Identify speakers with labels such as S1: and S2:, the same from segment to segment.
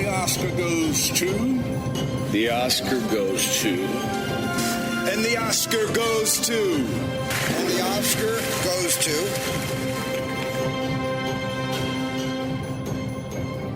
S1: the Oscar goes to...
S2: The Oscar goes to...
S1: And the Oscar goes to...
S3: And the Oscar goes to...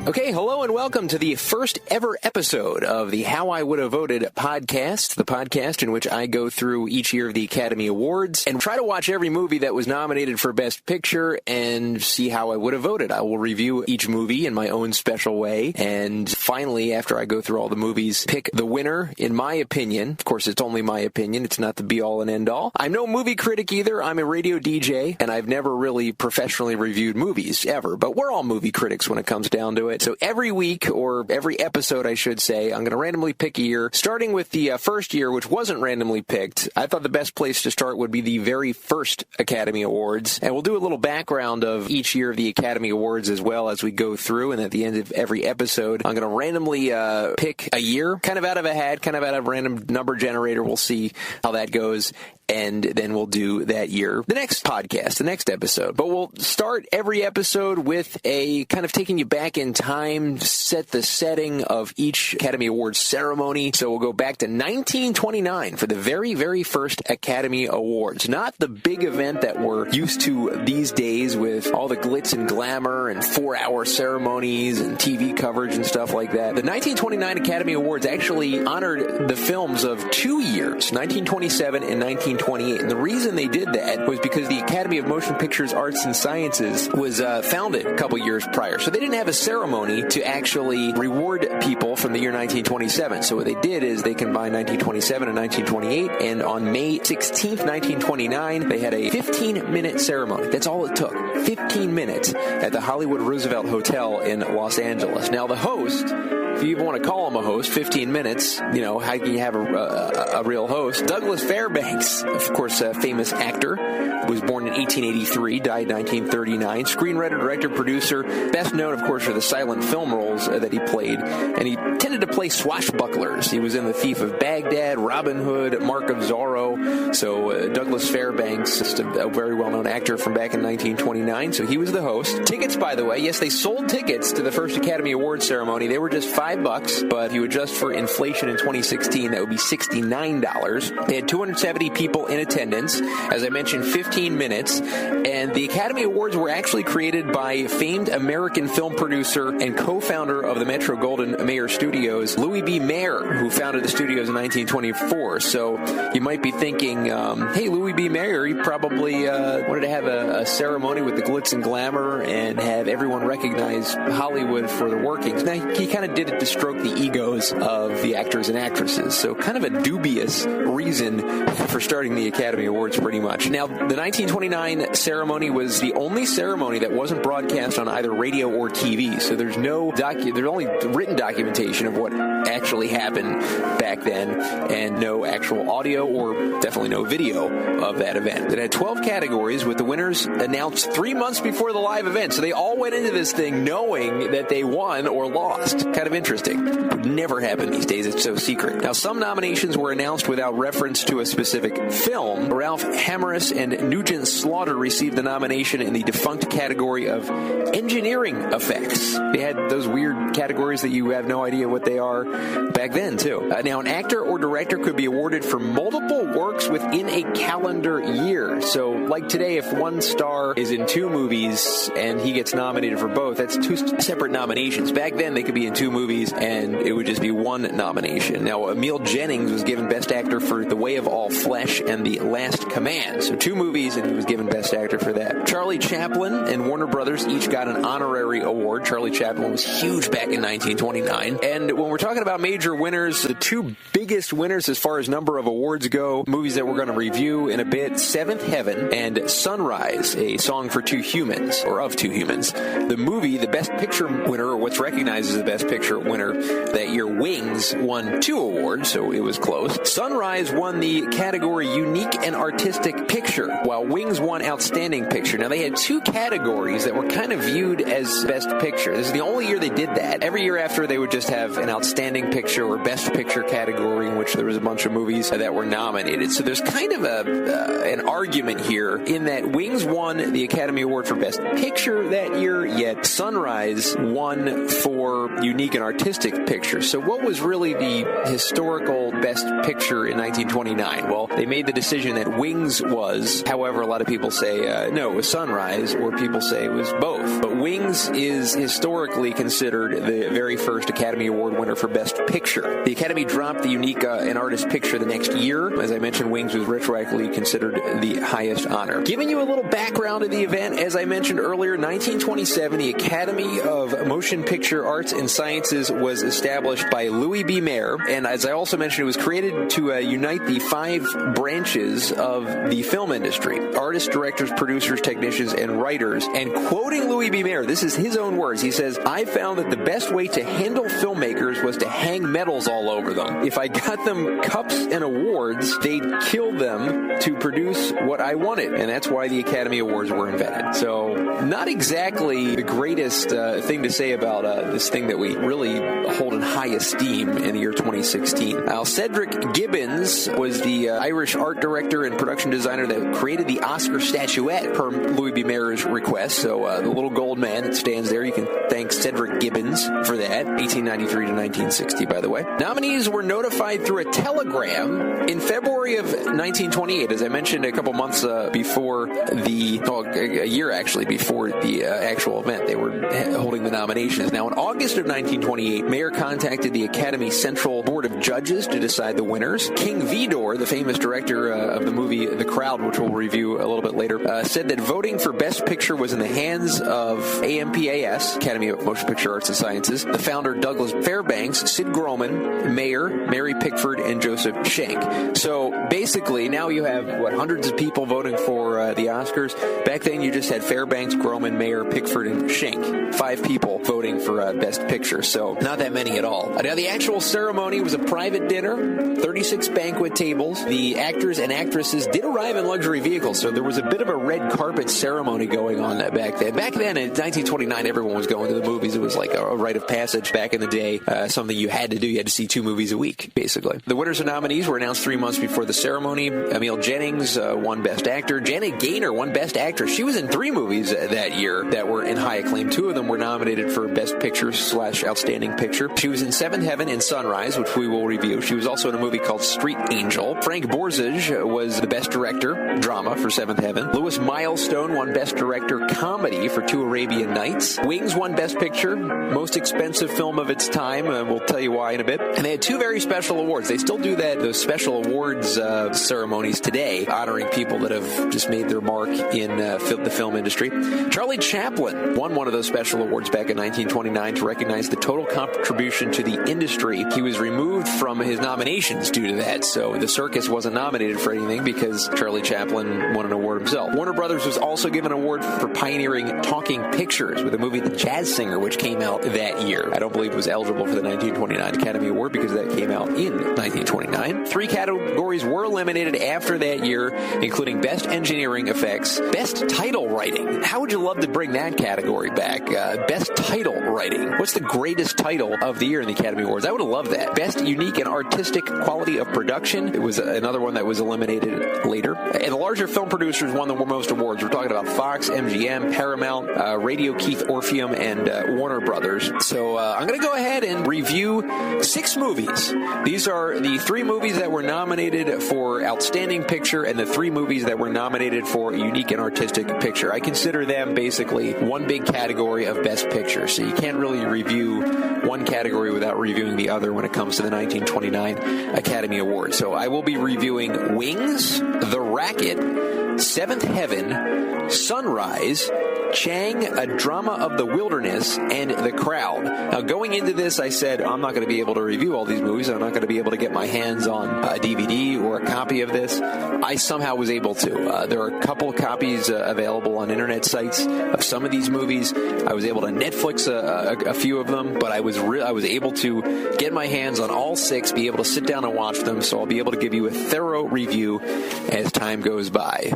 S4: Okay, hello and welcome to the first ever episode of the How I Would Have Voted podcast, the podcast in which I go through each year of the Academy Awards and try to watch every movie that was nominated for Best Picture and see how I would have voted. I will review each movie in my own special way, and finally, after I go through all the movies, pick the winner, in my opinion. Of course, it's only my opinion. It's not the be-all and end-all. I'm no movie critic either. I'm a radio DJ, and I've never really professionally reviewed movies, ever. But we're all movie critics when it comes down to it. So every week, or every episode, I should say, I'm going to randomly pick a year, starting with the first year, which wasn't randomly picked. I thought the best place to start would be the very first Academy Awards, and we'll do a little background of each year of the Academy Awards as well as we go through, and at the end of every episode, I'm going to randomly pick a year, kind of out of a hat, kind of out of a random number generator. We'll see how that goes. And then we'll do that year, the next podcast, the next episode. But we'll start every episode with a kind of taking you back in time, set the setting of each Academy Awards ceremony. So we'll go back to 1929 for the very, very first Academy Awards. Not the big event that we're used to these days with all the glitz and glamour and 4-hour ceremonies and TV coverage and stuff like that. The 1929 Academy Awards actually honored the films of 2 years, 1927 and 1928. And the reason they did that was because the Academy of Motion Pictures Arts and Sciences was founded a couple years prior. So they didn't have a ceremony to actually reward people from the year 1927. So what they did is they combined 1927 and 1928. And on May 16th, 1929, they had a 15-minute ceremony. That's all it took. 15 minutes at the Hollywood Roosevelt Hotel in Los Angeles. Now, the host, if you even want to call him a host, 15 minutes, you know, how can you have a real host? Douglas Fairbanks, of course, a famous actor, was born in 1883, died in 1939. Screenwriter, director, producer, best known, of course, for the silent film roles that he played. And he tended to play swashbucklers. He was in The Thief of Baghdad, Robin Hood, Mark of Zorro. So Douglas Fairbanks, just a very well-known actor from back in 1929. So he was the host. Tickets, by the way, yes, they sold tickets to the first Academy Awards ceremony. They were just $5, but if you adjust for inflation in 2016, that would be $69. They had 270 people in attendance. As I mentioned, 15 minutes. And the Academy Awards were actually created by famed American film producer and co-founder of the Metro-Goldwyn-Mayer Studios, Louis B. Mayer, who founded the studios in 1924. So you might be thinking, hey, Louis B. Mayer, he probably wanted to have a ceremony with the glitz and glamour and have everyone recognize Hollywood for the workings. Now, he kind of did it to stroke the egos of the actors and actresses. So kind of a dubious reason for starting the Academy Awards, pretty much. Now, the 1929 ceremony was the only ceremony that wasn't broadcast on either radio or TV. So there's there's only written documentation of what actually happened back then, and no actual audio or definitely no video of that event. It had 12 categories, with the winners announced 3 months before the live event. So they all went into this thing knowing that they won or lost. Kind of interesting. Would never happen these days. It's so secret. Now, some nominations were announced without reference to a specific film. Ralph Hammerus and Nugent Slaughter received the nomination in the defunct category of engineering effects. They had those weird categories that you have no idea what they are back then, too. Now, an actor or director could be awarded for multiple works within a calendar year. So, like today, if one star is in 2 movies and he gets nominated for both, that's 2 separate nominations. Back then, they could be in 2 movies and it would just be 1 nomination. Now, Emil Jennings was given Best Actor for The Way of All Flesh and The Last Command. So 2 movies, and he was given Best Actor for that. Charlie Chaplin and Warner Brothers each got an honorary award. Charlie Chaplin was huge back in 1929. And when we're talking about major winners, the 2 biggest winners as far as number of awards go, movies that we're going to review in a bit, Seventh Heaven and Sunrise, A Song for Two Humans, or Of Two Humans. The movie, the Best Picture winner, or what's recognized as the Best Picture winner that year, Wings, won 2 awards, so it was close. Sunrise won the category Unique and Artistic Picture, while Wings won Outstanding Picture. Now, they had two categories that were kind of viewed as Best Picture. This is the only year they did that. Every year after, they would just have an Outstanding Picture or Best Picture category in which there was a bunch of movies that were nominated. So there's kind of an argument here in that Wings won the Academy Award for Best Picture that year, yet Sunrise won for Unique and Artistic Picture. So what was really the historical Best Picture in 1929? Well, they made the decision that Wings was. However, a lot of people say, no, it was Sunrise, or people say it was both. But Wings is historically considered the very first Academy Award winner for Best Picture. The Academy dropped the Unique and Artist Picture the next year. As I mentioned, Wings was retroactively considered the highest honor. Giving you a little background of the event, as I mentioned earlier, 1927, the Academy of Motion Picture Arts and Sciences was established by Louis B. Mayer, and as I also mentioned, it was created to unite the 5 branches of the film industry: artists, directors, producers, technicians, and writers. And quoting Louis B. Mayer, this is his own words. He says, "I found that the best way to handle filmmakers was to hang medals all over them. If I got them cups and awards, they'd kill them to produce what I wanted." And that's why the Academy Awards were invented. So not exactly the greatest thing to say about this thing that we really hold in high esteem in the year 2016. Now, Cedric Gibbons was the Irish art director and production designer that created the Oscar statuette per Louis B. Mayer's request. So the little gold man that stands there, you can thank Cedric Gibbons for that. 1893 to 1960, by the way. Nominees were notified through a telegram in February of 1928, as I mentioned a couple months before a year actually before the actual event. They were holding the nominations. Now, in August of 1928, Mayer contacted the Academy Central Board of Judges to decide the winners. King Vidor, the famous director of the movie The Crowd, which we'll review a little bit later, said that voting for Best Picture was in the hands of AMPAS, Academy of Motion Picture Arts and Sciences, the founder Douglas Fairbanks, Sid Groman, Mayer, Mary Pickford, and Joseph Schenck. So basically, now you have, hundreds of people voting for the Oscars. Back then, you just had Fairbanks, Groman, Mayer, Pickford, and Schenck. 5 people voting for Best Picture, so not that many at all. Now, the actual ceremony was a private dinner, 36 banquet tables. The actors and actresses did arrive in luxury vehicles, so there was a bit of a red carpet ceremony going on back then. Back then, in 1929, everyone was going to the movies. It was like a rite of passage back in the day, something you had to do. You had to see 2 movies a week, basically. The winners and nominees were announced 3 months before the ceremony. Emil Jennings won Best Actor. Janet Gaynor won Best Actress. She was in 3 movies that year that were in high acclaim. 2 of them were nominated for Best Picture / Outstanding Picture. She was in Seventh Heaven and Sunrise, which we will review. She was also in a movie called Street Angel. Frank Borzage was the Best Director, Drama, for Seventh Heaven. Louis Milestone won Best Director, Comedy, for 2 Arabian Nights. Wings won Best Picture, most expensive film of its time. We'll tell you why in a bit. And they had 2 very special awards. They still do those special awards ceremonies today, honoring people that have just made their mark in the film industry. Charlie Chaplin won one of those special awards back in 1929 to recognize the total contribution to the industry. He was removed from his nominations due to that, so the circus wasn't nominated for anything because Charlie Chaplin won an award himself. Warner Brothers was also given an award for pioneering talking pictures with the movie The Jazz Singer, which came out that year. I don't believe it was eligible for the 1929 Academy Award because that came out in 1929. 3 categories were eliminated after that year, including Best Engineering Effects, Best Title Writing. How would you love to bring that category back? Best Title Writing. What's the greatest title of the year in the Academy Awards? I would have loved that. Best Unique and Artistic Quality of Production. It was another one that was eliminated later. And the larger film producers won the most awards. We're talking about Fox, MGM, Paramount, Radio Keith Orpheum, and Warner Brothers. So I'm going to go ahead and review 6 movies. These are the 3 movies that were nominated for Outstanding Picture and the 3 movies that were nominated for Unique and Artistic Picture. I consider them basically one big category of Best Picture. So you can't really review one category without reviewing the other when it comes to the 1929 Academy Awards. So I will be reviewing Wings, The Racket, Seventh Heaven, Sunrise, Chang, A Drama of the Wilderness, and The Crowd. Now, going into this, I said, I'm not going to be able to review all these movies. I'm not going to be able to get my hands on a DVD or a copy of this. I somehow was able to. There are a couple of copies available on internet sites of some of these movies. I was able to Netflix a few of them, but I was able to get my hands on all 6, be able to sit down and watch them, so I'll be able to give you a thorough review as time goes by.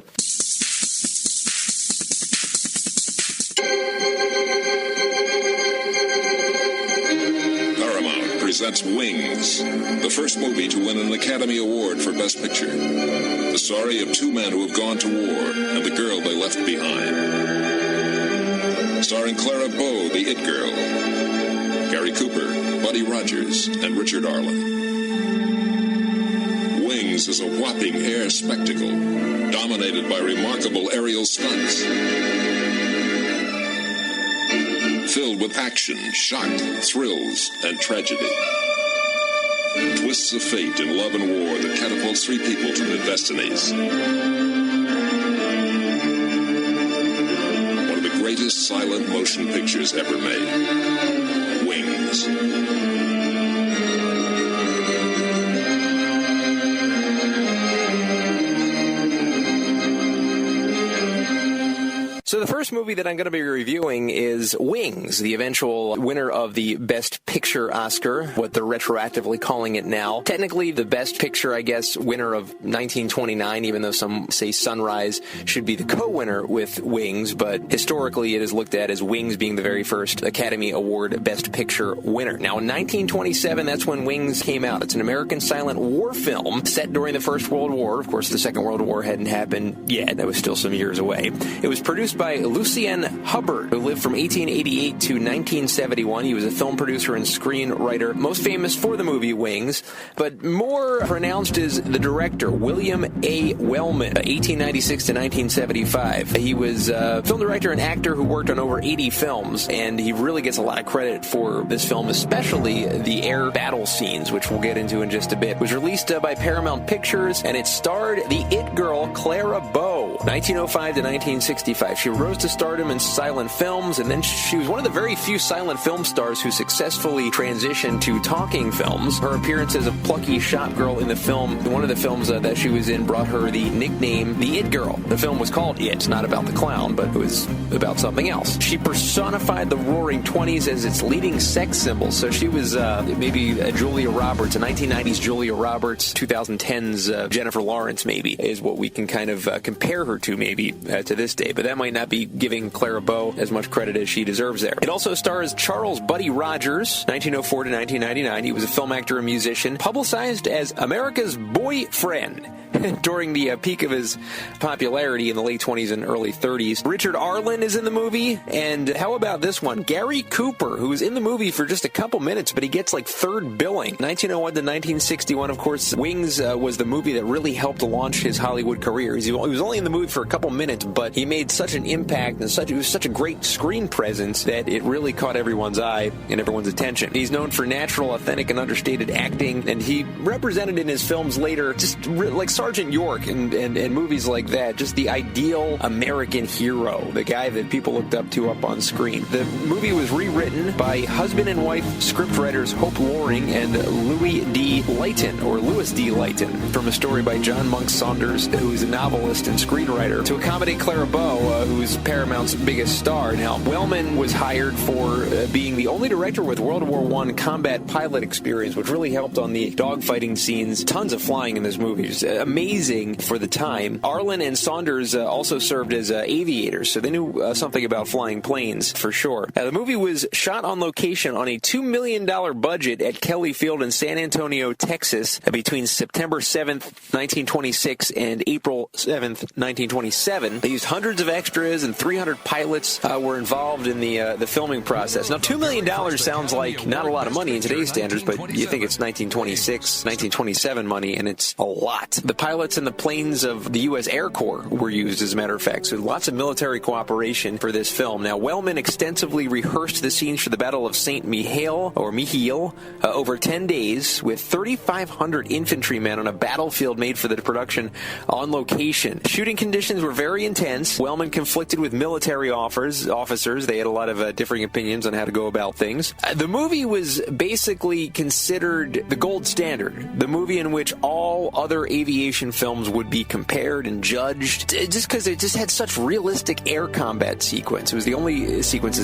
S5: Paramount presents Wings, the first movie to win an Academy Award for Best Picture. The story of 2 men who have gone to war and the girl they left behind. Starring Clara Bow, the It Girl, Gary Cooper, Buddy Rogers, and Richard Arlen. Wings is a whopping air spectacle, dominated by remarkable aerial stunts. Filled with action, shock, thrills, and tragedy. Twists of fate in love and war that catapults 3 people to their destinies. One of the greatest silent motion pictures ever made. Wings.
S4: So the first movie that I'm going to be reviewing is Wings, the eventual winner of the Best Picture Oscar, what they're retroactively calling it now. Technically, the Best Picture, I guess, winner of 1929, even though some say Sunrise should be the co-winner with Wings, but historically it is looked at as Wings being the very first Academy Award Best Picture winner. Now, in 1927, that's when Wings came out. It's an American silent war film set during the First World War. Of course, the Second World War hadn't happened yet. That was still some years away. It was produced by Lucien Hubbard, who lived from 1888 to 1971. He was a film producer and screenwriter, most famous for the movie Wings, but more pronounced is the director, William A. Wellman, 1896 to 1975. He was a film director and actor who worked on over 80 films, and he really gets a lot of credit for this film, especially the air battle scenes, which we'll get into in just a bit. It was released by Paramount Pictures, and it starred the It Girl, Clara Bow, 1905 to 1965. She rose to stardom in silent films, and then she was one of the very few silent film stars who successfully transitioned to talking films. Her appearance as a plucky shop girl in the film, one of the films that she was in, brought her the nickname The It Girl. The film was called It, not about the clown, but it was about something else. She personified the Roaring Twenties as its leading sex symbol, so she was maybe a Julia Roberts, a 1990s Julia Roberts, 2010s Jennifer Lawrence maybe, is what we can kind of compare her to maybe to this day, but that might not be giving Clara Bow as much credit as she deserves there. It also stars Charles Buddy Rogers, 1904 to 1999. He was a film actor and musician, publicized as America's boyfriend during the peak of his popularity in the late 20s and early 30s. Richard Arlen is in the movie, and how about this one? Gary Cooper, who was in the movie for just a couple minutes, but he gets like third billing. 1901 to 1961, of course, Wings was the movie that really helped launch his Hollywood career. He was only in the movie for a couple minutes, but he made such an impact, and it was such a great screen presence that it really caught everyone's eye and everyone's attention. He's known for natural, authentic, and understated acting, and he represented in his films later, just like Sergeant York and movies like that, just the ideal American hero, the guy that people looked up to up on screen. The movie was rewritten by husband and wife scriptwriters Hope Loring and Louis D. Leighton, from a story by John Monk Saunders, who is a novelist and screenwriter, to accommodate Clara Bow, who's Paramount's biggest star. Now, Wellman was hired for being the only director with World War I combat pilot experience, which really helped on the dogfighting scenes. Tons of flying in this movie. It's amazing for the time. Arlen and Saunders also served as aviators, so they knew something about flying planes for sure. The movie was shot on location on a $2 million budget at Kelly Field in San Antonio, Texas, between September 7th, 1926 and April 7th, 1927. They used hundreds of extras, and 300 pilots were involved in the filming process. Now, $2 million sounds like not a lot of money in today's standards, but you think it's 1926, 1927 money, and it's a lot. The pilots and the planes of the U.S. Air Corps were used, as a matter of fact, so lots of military cooperation for this film. Now, Wellman extensively rehearsed the scenes for the Battle of St. Mihiel over 10 days with 3,500 infantrymen on a battlefield made for the production on location. Shooting conditions were very intense. Wellman conflicted with military officers. They had a lot of differing opinions on how to go about things. The movie was basically considered the gold standard, the movie in which all other aviation films would be compared and judged, just because it just had such realistic air combat sequences. It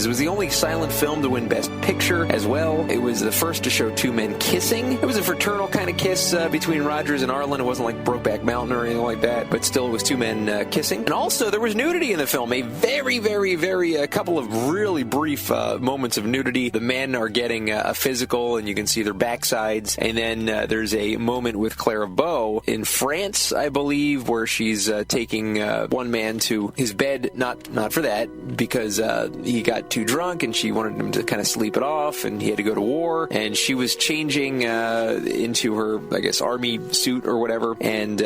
S4: was the only silent film to win Best Picture as well. It was the first to show two men kissing. It was a fraternal kind of kiss between Rogers and Arlen. It wasn't like Brokeback Mountain or anything like that, but still it was two men kissing. And also there was nudity in the film, a very couple of really brief moments of nudity. The men are getting a physical and you can see their backsides, and then there's a moment with Clara Bow in France, I believe, where she's taking one man to his bed, not for that, because he got too drunk and she wanted him to kind of sleep it off, and he had to go to war, and she was changing into her, I guess, army suit or whatever, and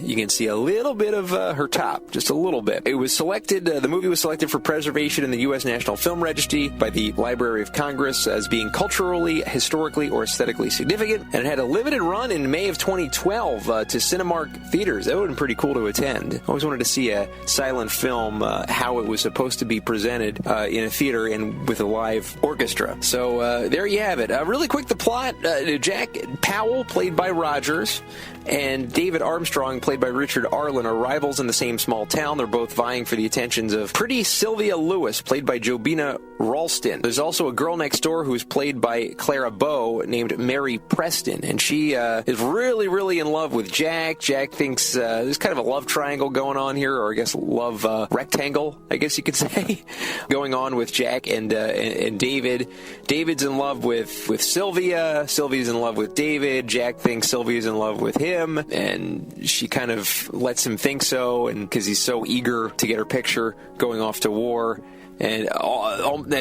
S4: you can see a little bit of her top, just a little bit. It was selected, the movie was selected for preservation in the U.S. National Film Registry by the Library of Congress as being culturally, historically, or aesthetically significant, and it had a limited run in May of 2012 to Cinemark theaters. That would have been pretty cool to attend. I always wanted to see a silent film, how it was supposed to be presented in a theater and with a live orchestra. So there you have it. Really quick, the plot, Jack Powell, played by Rogers, and David Armstrong, played by Richard Arlen, are rivals in the same small town. They're both vying for the attentions of pretty Sylvia Lewis, played by Jobina Ralston. There's also a girl next door who's played by Clara Bow, named Mary Preston, and she is really in love with Jack. Jack thinks there's kind of a love triangle going on here, or I guess love rectangle, I guess you could say, going on with Jack and David. David's in love with Sylvia. Sylvia's in love with David. Jack thinks Sylvia's in love with him, and she kind of lets him think so, and because he's so eager to get her picture going off to war. And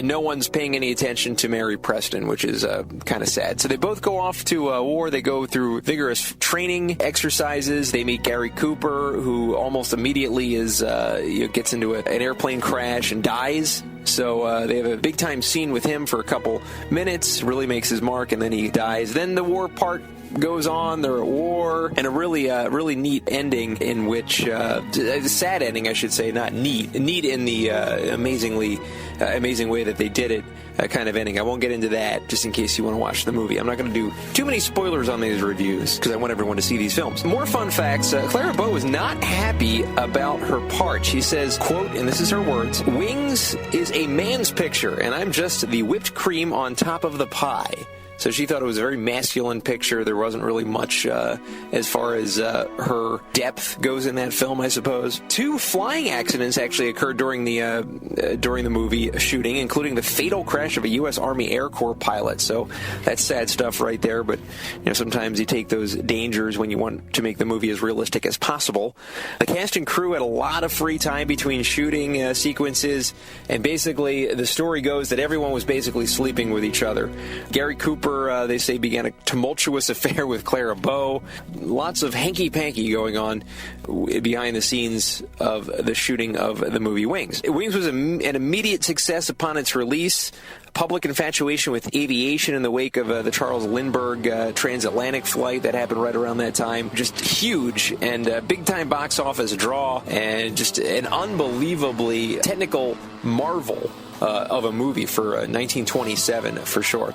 S4: no one's paying any attention to Mary Preston, which is kind of sad. So they both go off to war. They go through vigorous training exercises. They meet Gary Cooper, who almost immediately gets into an airplane crash and dies. So they have a big-time scene with him for a couple minutes, really makes his mark, and then he dies. Then the war part goes on. They're at war, and a really neat ending in which a sad ending, I should say, not neat in the amazing way that they did it, kind of ending. I won't get into that, just in case you want to watch the movie. I'm not going to do too many spoilers on these reviews because I want everyone to see these films. More fun facts. Clara Bow is not happy about her part. She says, quote, and this is her words, "Wings is a man's picture, and I'm just the whipped cream on top of the pie." So she thought it was a very masculine picture. There wasn't really much as far as her depth goes in that film, I suppose. 2 flying accidents actually occurred during the movie shooting, including the fatal crash of a U.S. Army Air Corps pilot. So that's sad stuff right there. But sometimes you take those dangers when you want to make the movie as realistic as possible. The cast and crew had a lot of free time between shooting sequences, and basically the story goes that everyone was basically sleeping with each other. Gary Cooper, they say, began a tumultuous affair with Clara Bow. Lots of hanky-panky going on behind the scenes of the shooting of the movie Wings. Wings was an immediate success upon its release. Public infatuation with aviation in the wake of the Charles Lindbergh transatlantic flight that happened right around that time. Just huge and big-time box office draw, and just an unbelievably technical marvel of a movie for 1927, for sure.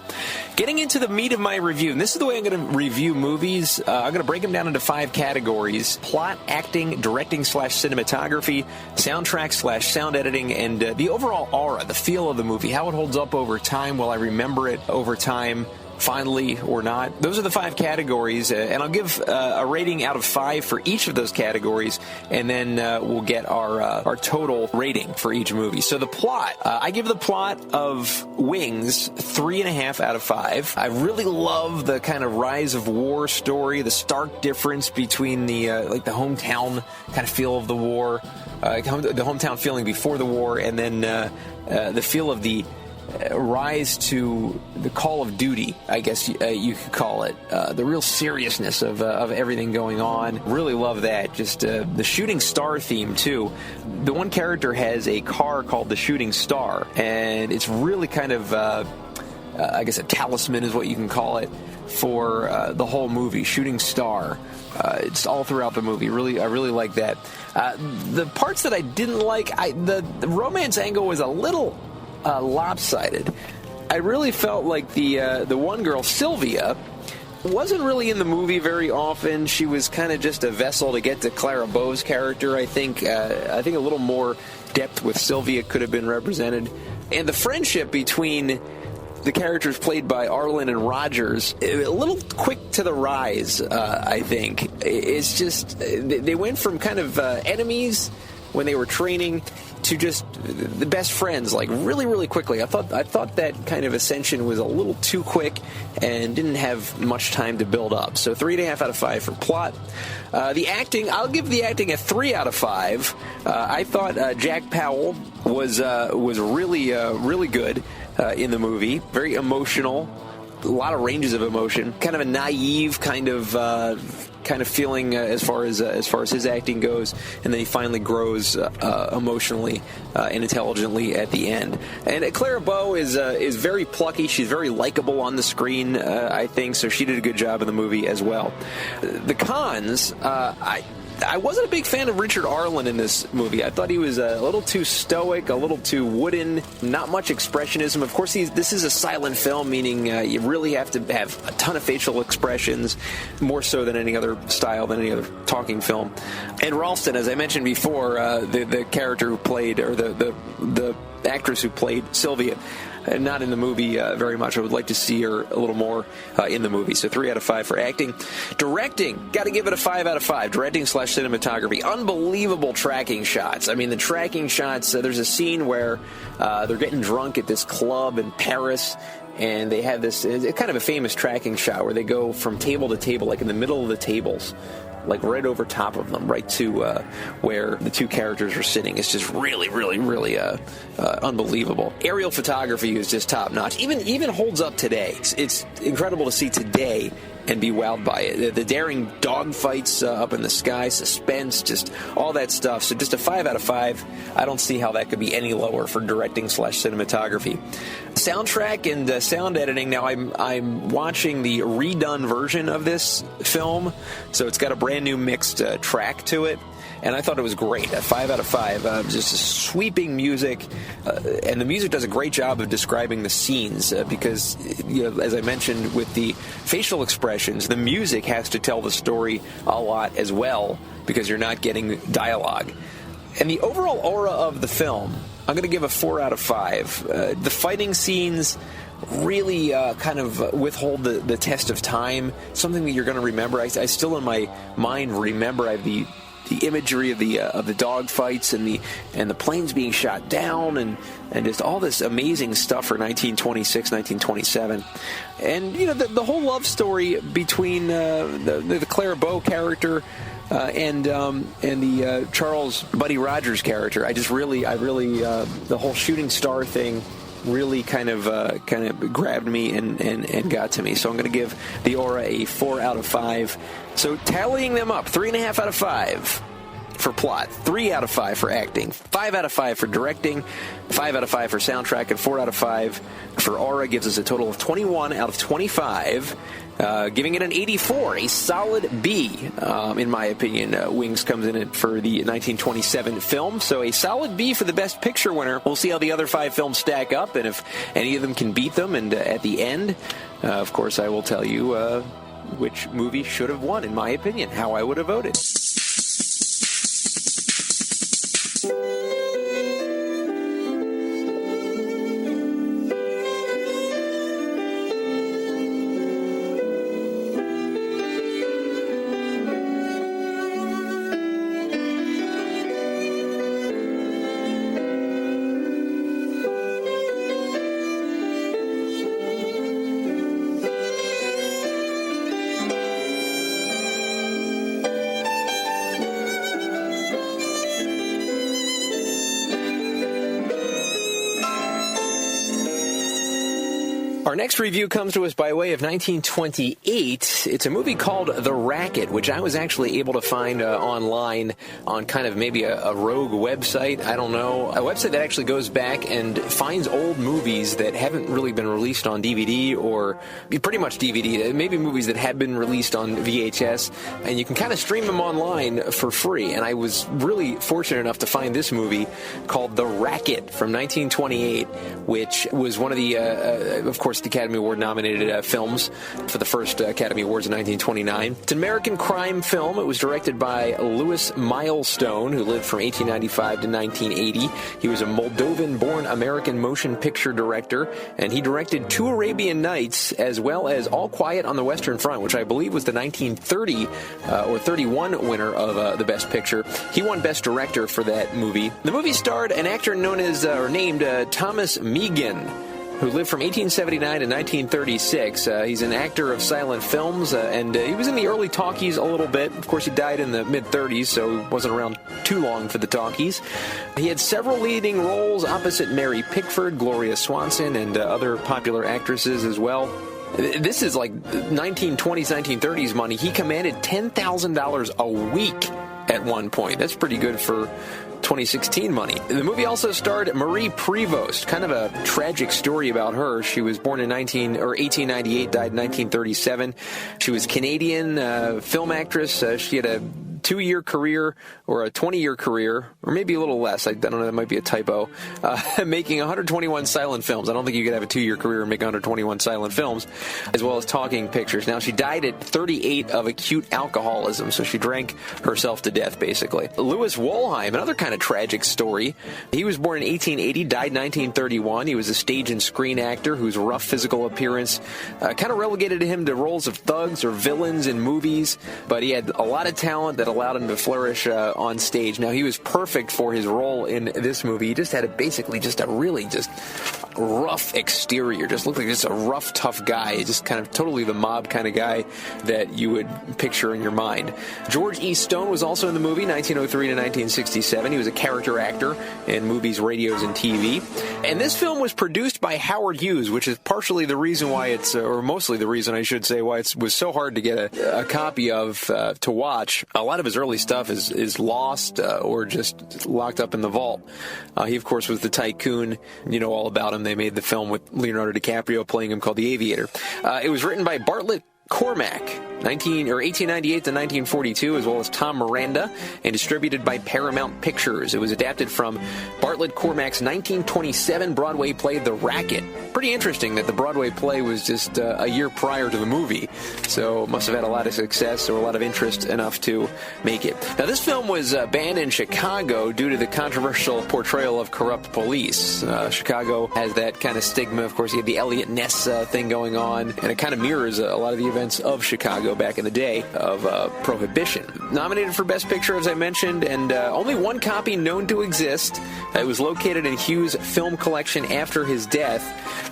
S4: Getting into the meat of my review, and this is the way I'm going to review movies. I'm going to break them down into 5 categories: plot, acting, directing / cinematography, soundtrack / sound editing, and the overall aura, the feel of the movie, how it holds up over time. Will I remember it over time, fondly or not? Those are the 5 categories, and I'll give a rating out of 5 for each of those categories, and then we'll get our total rating for each movie. So the plot, I give the plot of Wings 3.5 out of 5. I really love the kind of rise of war story, the stark difference between the hometown kind of feel of the war, the hometown feeling before the war, and then the feel of the rise to the call of duty, I guess you could call it. The real seriousness of everything going on. Really love that. Just the Shooting Star theme, too. The one character has a car called the Shooting Star, and it's really kind of I guess a talisman is what you can call it, for the whole movie, shooting star. It's all throughout the movie. I really like that. The parts that I didn't like, the romance angle was a little lopsided. I really felt like the one girl, Sylvia, wasn't really in the movie very often. She was kind of just a vessel to get to Clara Bow's character. I think a little more depth with Sylvia could have been represented. And the friendship between the characters played by Arlen and Rogers, a little quick to the rise, I think. It's just, they went from kind of enemies when they were training to just the best friends, like really, really quickly. I thought that kind of ascension was a little too quick and didn't have much time to build up. So 3.5 out of 5 for plot. The acting, I'll give the acting a 3 out of 5. I thought Jack Powell was really good in the movie. Very emotional, a lot of ranges of emotion. Kind of a naive kind of feeling as far as his acting goes, and then he finally grows emotionally and intelligently at the end. And Clara Bow is very plucky. She's very likable on the screen, I think. So she did a good job in the movie as well. The cons, I wasn't a big fan of Richard Arlen in this movie. I thought he was a little too stoic, a little too wooden, not much expressionism. Of course, this is a silent film, meaning you really have to have a ton of facial expressions, more so than any other style, than any other talking film. And Ralston, as I mentioned before, the character who played, or the actress who played Sylvia, not in the movie very much. I would like to see her a little more in the movie. So 3 out of 5 for acting. Directing, got to give it a 5 out of 5. Directing/cinematography. Unbelievable tracking shots. I mean, the tracking shots, there's a scene where they're getting drunk at this club in Paris, and they have this kind of a famous tracking shot where they go from table to table, like in the middle of the tables, like right over top of them, right to where the two characters are sitting. It's just really, really, really unbelievable. Aerial photography is just top notch. Even holds up today. It's incredible to see today and be wowed by it. The daring dogfights up in the sky, suspense, just all that stuff. So just a 5 out of 5. I don't see how that could be any lower for directing/cinematography. Soundtrack and sound editing. Now I'm watching the redone version of this film, so it's got a brand new mixed track to it. And I thought it was great. A 5 out of 5. Just sweeping music, and the music does a great job of describing the scenes because, as I mentioned, with the facial expressions, the music has to tell the story a lot as well because you're not getting dialogue. And the overall aura of the film, I'm going to give a 4 out of 5. The fighting scenes really kind of withhold the test of time. Something that you're going to remember. I still in my mind remember the imagery of the dog fights and the planes being shot down and just all this amazing stuff for 1926, 1927. And the whole love story between the Clara Bow character and the Charles Buddy Rogers character. I really the whole shooting star thing really kind of grabbed me and got to me. So I'm going to give the aura a 4 out of 5. So tallying them up, 3.5 out of 5 for plot, 3 out of 5 for acting, 5 out of 5 for directing, 5 out of 5 for soundtrack, and 4 out of 5 for aura gives us a total of 21 out of 25, giving it an 84, a solid B, in my opinion. Wings comes in it for the 1927 film, so a solid B for the Best Picture winner. We'll see how the other 5 films stack up, and if any of them can beat them, and at the end, of course, I will tell you which movie should have won, in my opinion, how I would have voted. Our next review comes to us by way of 1928. It's a movie called The Racket, which I was actually able to find online on kind of maybe a rogue website. I don't know. A website that actually goes back and finds old movies that haven't really been released on DVD or pretty much DVD. Maybe movies that have been released on VHS, and you can kind of stream them online for free. And I was really fortunate enough to find this movie called The Racket from 1928, which was one of the, of course, the Academy Award nominated films for the first Academy Awards in 1929. It's an American crime film. It was directed by Louis Milestone, who lived from 1895 to 1980. He was a Moldovan-born American motion picture director, and he directed Two Arabian Nights as well as All Quiet on the Western Front, which I believe was the 1930 or 31 winner of the Best Picture. He won Best Director for that movie. The movie starred an actor known as or named Thomas Meighan, who lived from 1879 to 1936. He's an actor of silent films, and he was in the early talkies a little bit. Of course, he died in the mid-30s, so he wasn't around too long for the talkies. He had several leading roles opposite Mary Pickford, Gloria Swanson, and other popular actresses as well. This is like 1920s, 1930s money. He commanded $10,000 a week at one point. That's pretty good for 2016 money. The movie also starred Marie Prevost, kind of a tragic story about her. She was born in 1898, died in 1937. She was Canadian film actress. She had a 2-year career or a 20-year career, or maybe a little less. I don't know, that might be a typo, making 121 silent films. I don't think you could have a 2-year career and make 121 silent films, as well as talking pictures. Now, she died at 38 of acute alcoholism, so she drank herself to death, basically. Louis Wollheim, another kind of tragic story. He was born in 1880, died in 1931. He was a stage and screen actor whose rough physical appearance kind of relegated him to roles of thugs or villains in movies, but he had a lot of talent that allowed him to flourish on stage. Now, he was perfect for his role in this movie. He just had basically just a really just rough exterior, just looked like just a rough, tough guy, just kind of totally the mob kind of guy that you would picture in your mind. George E. Stone was also in the movie, 1903 to 1967. He was a character actor in movies, radios, and TV. And this film was produced by Howard Hughes, which is partially the reason why it's, or mostly the reason, I should say, why it was so hard to get a copy of to watch. A lot of his early stuff is lost or just locked up in the vault. He, of course, was the tycoon. You know all about him. They made the film with Leonardo DiCaprio playing him called The Aviator. It was written by Bartlett Cormack, 1898 to 1942, as well as Tom Miranda, and distributed by Paramount Pictures. It was adapted from Bartlett Cormack's 1927 Broadway play, The Racket. Pretty interesting that the Broadway play was just a year prior to the movie, so it must have had a lot of success or a lot of interest enough to make it. Now, this film was banned in Chicago due to the controversial portrayal of corrupt police. Chicago has that kind of stigma. Of course, you had the Elliot Ness thing going on, and it kind of mirrors a lot of the events of Chicago back in the day of Prohibition. Nominated for Best Picture, as I mentioned, and only one copy known to exist. It was located in Hughes' film collection after his death.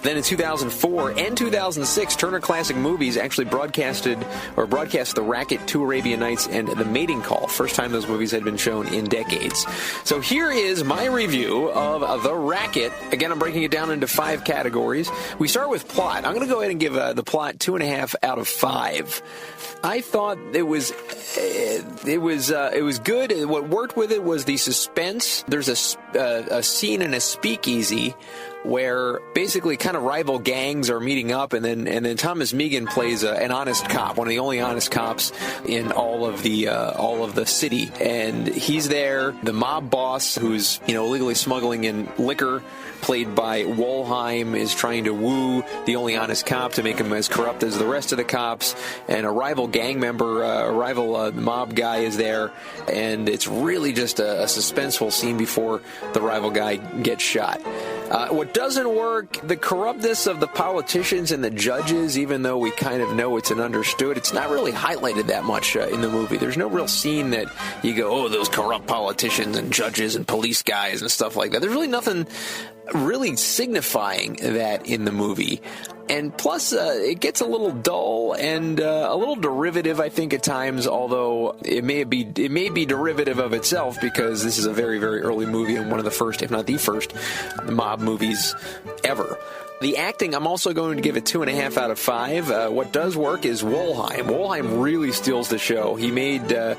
S4: Then in 2004 and 2006, Turner Classic Movies actually broadcast The Racket, Two Arabian Nights, and The Mating Call. First time those movies had been shown in decades. So here is my review of The Racket. Again, I'm breaking it down into 5 categories. We start with plot. I'm going to go ahead and give the plot 2.5 out of 5. I thought it was good. What worked with it was the suspense. There's a scene in a speakeasy where basically kind of rival gangs are meeting up, and then Thomas Meighan plays an honest cop, one of the only honest cops in all of the city, and he's there. The mob boss, who's illegally smuggling in liquor, played by Wollheim, is trying to woo the only honest cop to make him as corrupt as the rest of the cops, and a rival gang member, a rival mob guy is there, and it's really just a suspenseful scene before the rival guy gets shot. What doesn't work, the corruptness of the politicians and the judges, even though we kind of know it's understood, it's not really highlighted that much in the movie. There's no real scene that you go, oh, those corrupt politicians and judges and police guys and stuff like that. There's really nothing really signifying that in the movie. And plus, it gets a little dull and a little derivative, I think, at times, although it may be derivative of itself because this is a very, very early movie and one of the first, if not the first, mob movies ever. The acting, I'm also going to give it 2.5 out of 5. What does work is Wollheim. Wollheim really steals the show. He made the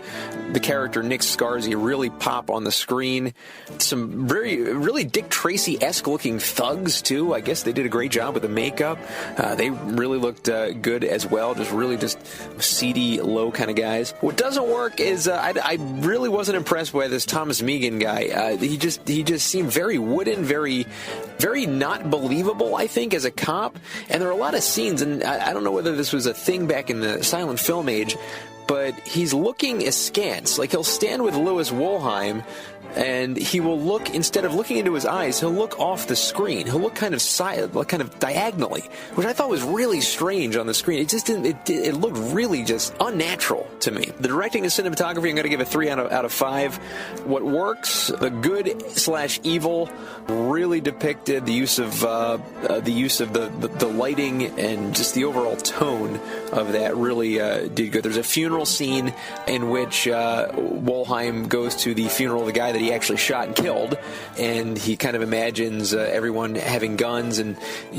S4: character Nick Scarzy really pop on the screen. Some really Dick Tracy-esque looking thugs, too. I guess they did a great job with the makeup. They really looked good as well. Just seedy, low kind of guys. What doesn't work is I really wasn't impressed by this Thomas Megan guy. He just seemed very wooden, very not believable, I think, as a cop. And there are a lot of scenes, and I don't know whether this was a thing back in the silent film age, but he's looking askance. Like, he'll stand with Louis Wollheim, and he will look, instead of looking into his eyes, he'll look off the screen. He'll look kind of diagonally, which I thought was really strange on the screen. It just didn't, it looked really just unnatural to me. The directing and cinematography, I'm going to give a 3 out of 5. What works, the good/evil, really depicted the use of the lighting and just the overall tone of that really did good. There's a funeral scene in which Wollheim goes to the funeral of the guy that he actually shot and killed, and he kind of imagines everyone having guns and,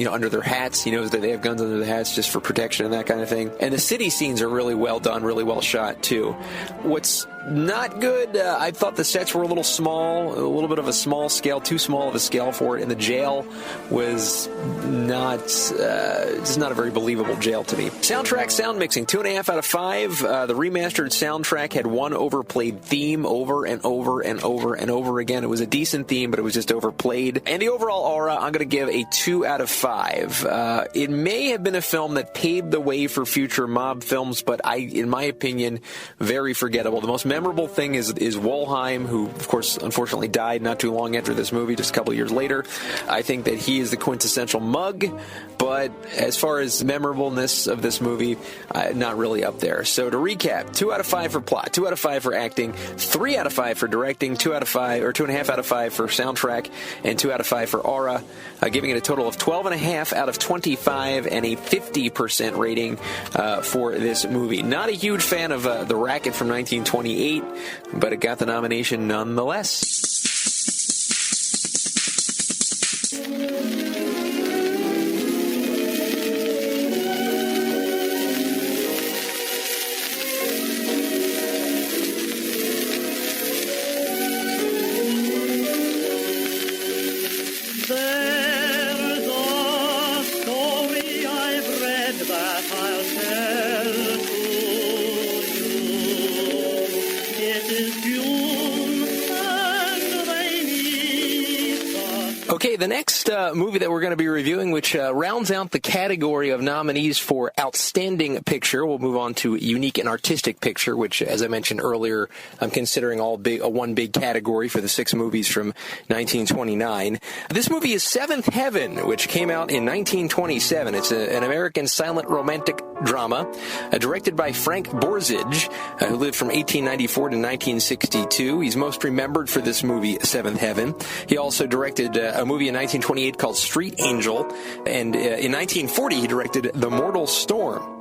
S4: under their hats. He knows that they have guns under their hats just for protection and that kind of thing. And the city scenes are really well done, really well shot too. What's not good, I thought the sets were a little small, a little bit of a small scale, too small of a scale for it, and the jail was not, just not a very believable jail to me. Soundtrack, sound mixing, 2.5 out of 5. The remastered soundtrack had one overplayed theme over and over and over and over again. It was a decent theme, but it was just overplayed. And the overall aura, I'm going to give a 2 out of 5. It may have been a film that paved the way for future mob films, but in my opinion, very forgettable. The most memorable thing is Wollheim, who, of course, unfortunately died not too long after this movie, just a couple years later. I think that he is the quintessential mug, but as far as memorableness of this movie, not really up there. So to recap, 2 out of 5 for plot, 2 out of 5 for acting, 3 out of 5 for directing, 2 out of 5, or 2.5 out of 5 for soundtrack, and 2 out of 5 for aura, giving it a total of 12.5 out of 25 and a 50% rating for this movie. Not a huge fan of The Racket from 1928, but it got the nomination nonetheless. Okay, the next movie that we're going to be reviewing, which rounds out the category of nominees for Outstanding Picture, we'll move on to Unique and Artistic Picture, which, as I mentioned earlier, I'm considering one big category for the 6 movies from 1929. This movie is Seventh Heaven, which came out in 1927. It's an American silent romantic drama directed by Frank Borzage, who lived from 1894 to 1962. He's most remembered for this movie, Seventh Heaven. He also directed a movie in 1928 called Street Angel, and in 1940 he directed The Mortal Storm.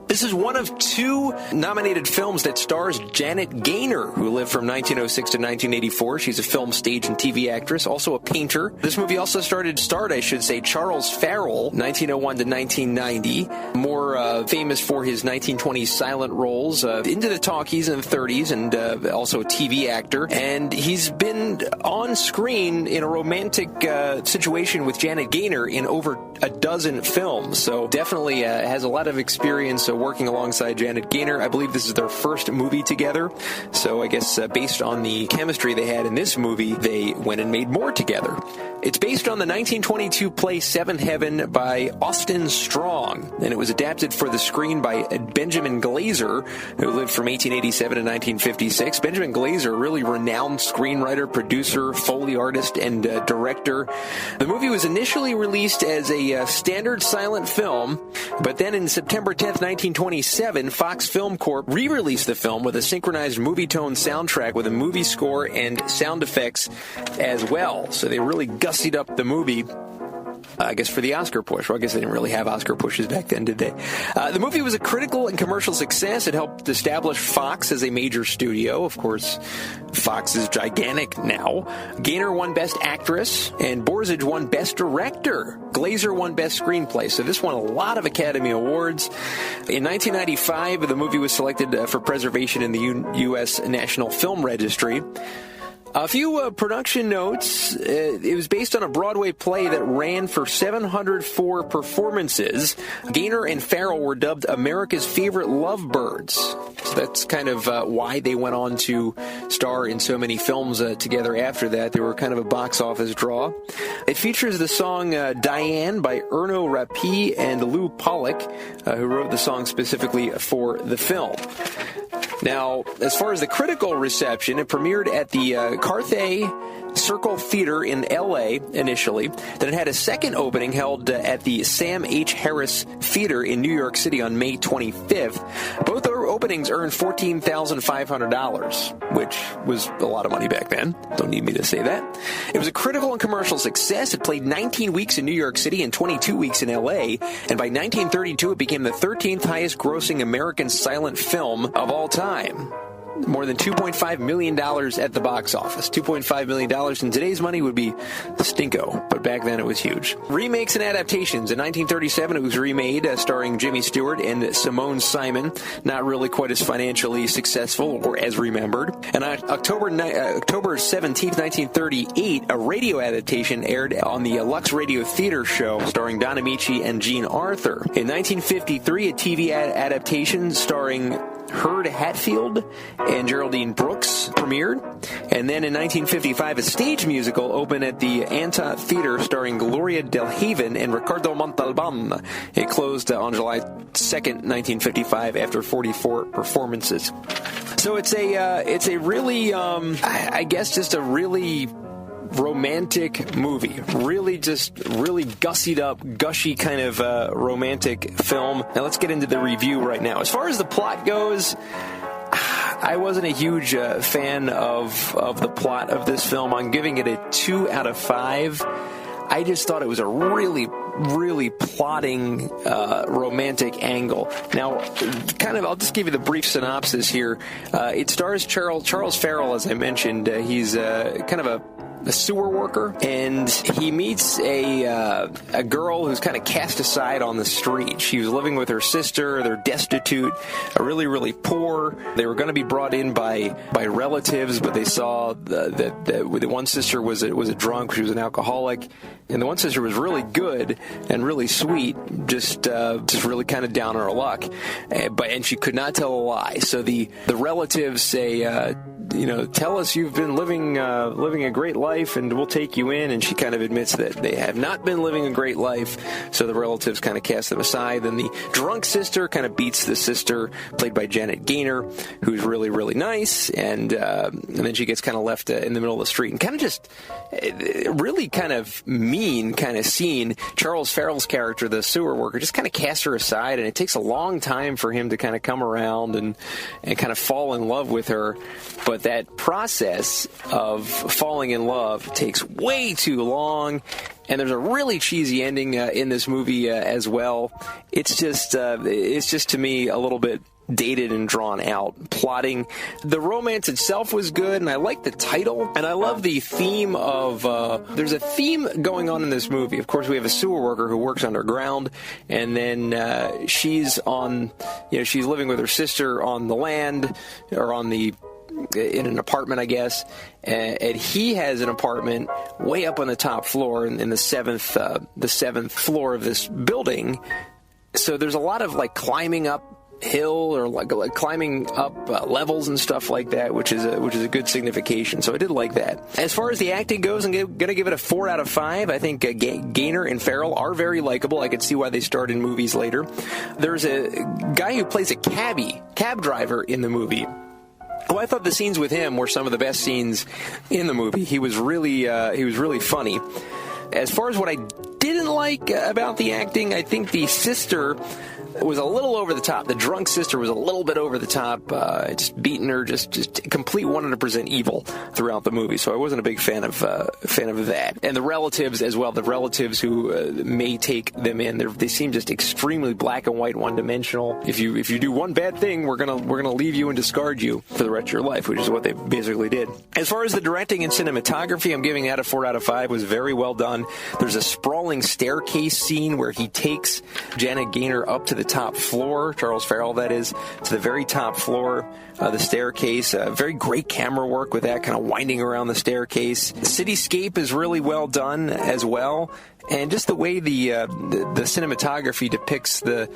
S4: This is one of 2 nominated films that stars Janet Gaynor, who lived from 1906 to 1984. She's a film, stage, and TV actress, also a painter. This movie also starred Charles Farrell, 1901 to 1990, more famous for his 1920s silent roles, into the talkies in the 30s, and also a TV actor. And he's been on screen in a romantic situation with Janet Gaynor in over a dozen films, so definitely has a lot of experience working alongside Janet Gaynor. I believe this is their first movie together, so I guess based on the chemistry they had in this movie, they went and made more together. It's based on the 1922 play Seventh Heaven by Austin Strong, and it was adapted for the screen by Benjamin Glazer, who lived from 1887 to 1956. Benjamin Glazer, really renowned screenwriter, producer, Foley artist, and director. The movie was initially released as a standard silent film, but then in September 10th, 1927, Fox Film Corp re-released the film with a synchronized movie-tone soundtrack with a movie score and sound effects as well. So they really gussied up the movie. I guess for the Oscar push. Well, I guess they didn't really have Oscar pushes back then, did they? The movie was a critical and commercial success. It helped establish Fox as a major studio. Of course, Fox is gigantic now. Gaynor won Best Actress, and Borzage won Best Director. Glazer won Best Screenplay. So this won a lot of Academy Awards. In 1995, the movie was selected for preservation in the U.S. National Film Registry. A few production notes. It was based on a Broadway play that ran for 704 performances. Gaynor and Farrell were dubbed America's favorite lovebirds. So that's kind of why they went on to star in so many films together after that. They were kind of a box office draw. It features the song Diane by Erno Rapi and Lou Pollock, who wrote the song specifically for the film. Now, as far as the critical reception, it premiered at the Carthay Circle Theater in L.A. initially. Then it had a second opening held at the Sam H. Harris Theater in New York City on May 25th. Both openings earned $14,500, which was a lot of money back then. Don't need me to say that. It was a critical and commercial success. It played 19 weeks in New York City and 22 weeks in L.A., and by 1932 it became the 13th highest grossing American silent film of all time. More than $2.5 million at the box office. $2.5 million in today's money would be stinko, but back then it was huge. Remakes and adaptations. In 1937, it was remade, starring Jimmy Stewart and Simone Simon. Not really quite as financially successful or as remembered. And on October 17th, 1938, a radio adaptation aired on the Lux Radio Theater show starring Don Amici and Jean Arthur. In 1953, a TV adaptation starring Herb Hatfield and Geraldine Brooks premiered. And then in 1955, a stage musical opened at the Anta Theater starring Gloria Delhaven and Ricardo Montalban. It closed on July 2nd, 1955 after 44 performances. So it's a really, I guess just a really romantic movie. Really gussied up, gushy kind of romantic film. Now let's get into the review right now. As far as the plot goes, I wasn't a huge fan of the plot of this film. I'm giving it a 2 out of 5. I just thought it was a really plotting romantic angle. Now, I'll just give you the brief synopsis here. It stars Charles Farrell, as I mentioned. He's kind of a sewer worker, and he meets a girl who's kind of cast aside on the street. She was living with her sister. They're destitute, really poor. They were going to be brought in by relatives, but they saw that the one sister was a drunk. She was an alcoholic, and the one sister was really good and really sweet, just really kind of down on her luck. And she could not tell a lie. So the relatives say, tell us you've been living a great life and we'll take you in. And she kind of admits that they have not been living a great life. So the relatives kind of cast them aside. Then the drunk sister kind of beats the sister, played by Janet Gaynor, who's really nice. And then she gets kind of left in the middle of the street and kind of just really kind of mean kind of scene. Charles Farrell's character, the sewer worker, just kind of casts her aside, and it takes a long time for him to kind of come around and kind of fall in love with her. But that process of falling in love takes way too long, and there's a really cheesy ending in this movie as well. It's just to me a little bit dated and drawn out plotting. The romance itself was good, and I like the title, and I love the theme of there's a theme going on in this movie. Of course, we have a sewer worker who works underground, and then she's living with her sister on the land, or in an apartment, I guess, and he has an apartment way up on the top floor in the seventh floor of this building. So there's a lot of climbing up hill or like climbing up levels and stuff like that, which is a good signification. So I did like that. As far as the acting goes, I'm going to give it a 4 out of 5. I think Gaynor and Farrell are very likable. I could see why they starred in movies later. There's a guy who plays a cab driver in the movie. Well, I thought the scenes with him were some of the best scenes in the movie. He was really funny. As far as what I didn't like about the acting, I think the sister was a little over the top. The drunk sister was a little bit over the top, just beating her, just complete 100% evil throughout the movie. So I wasn't a big fan of that. And the relatives as well. The relatives who may take them in, they seem just extremely black and white, one-dimensional. If you do one bad thing, we're gonna leave you and discard you for the rest of your life, which is what they basically did. As far as the directing and cinematography, I'm giving that a 4 out of 5. It was very well done. There's a sprawling staircase scene where he takes Janet Gaynor up to the top floor, Charles Farrell that is, to the very top floor, the staircase. Very great camera work with that, kind of winding around the staircase. The cityscape is really well done as well. And just the way the cinematography depicts the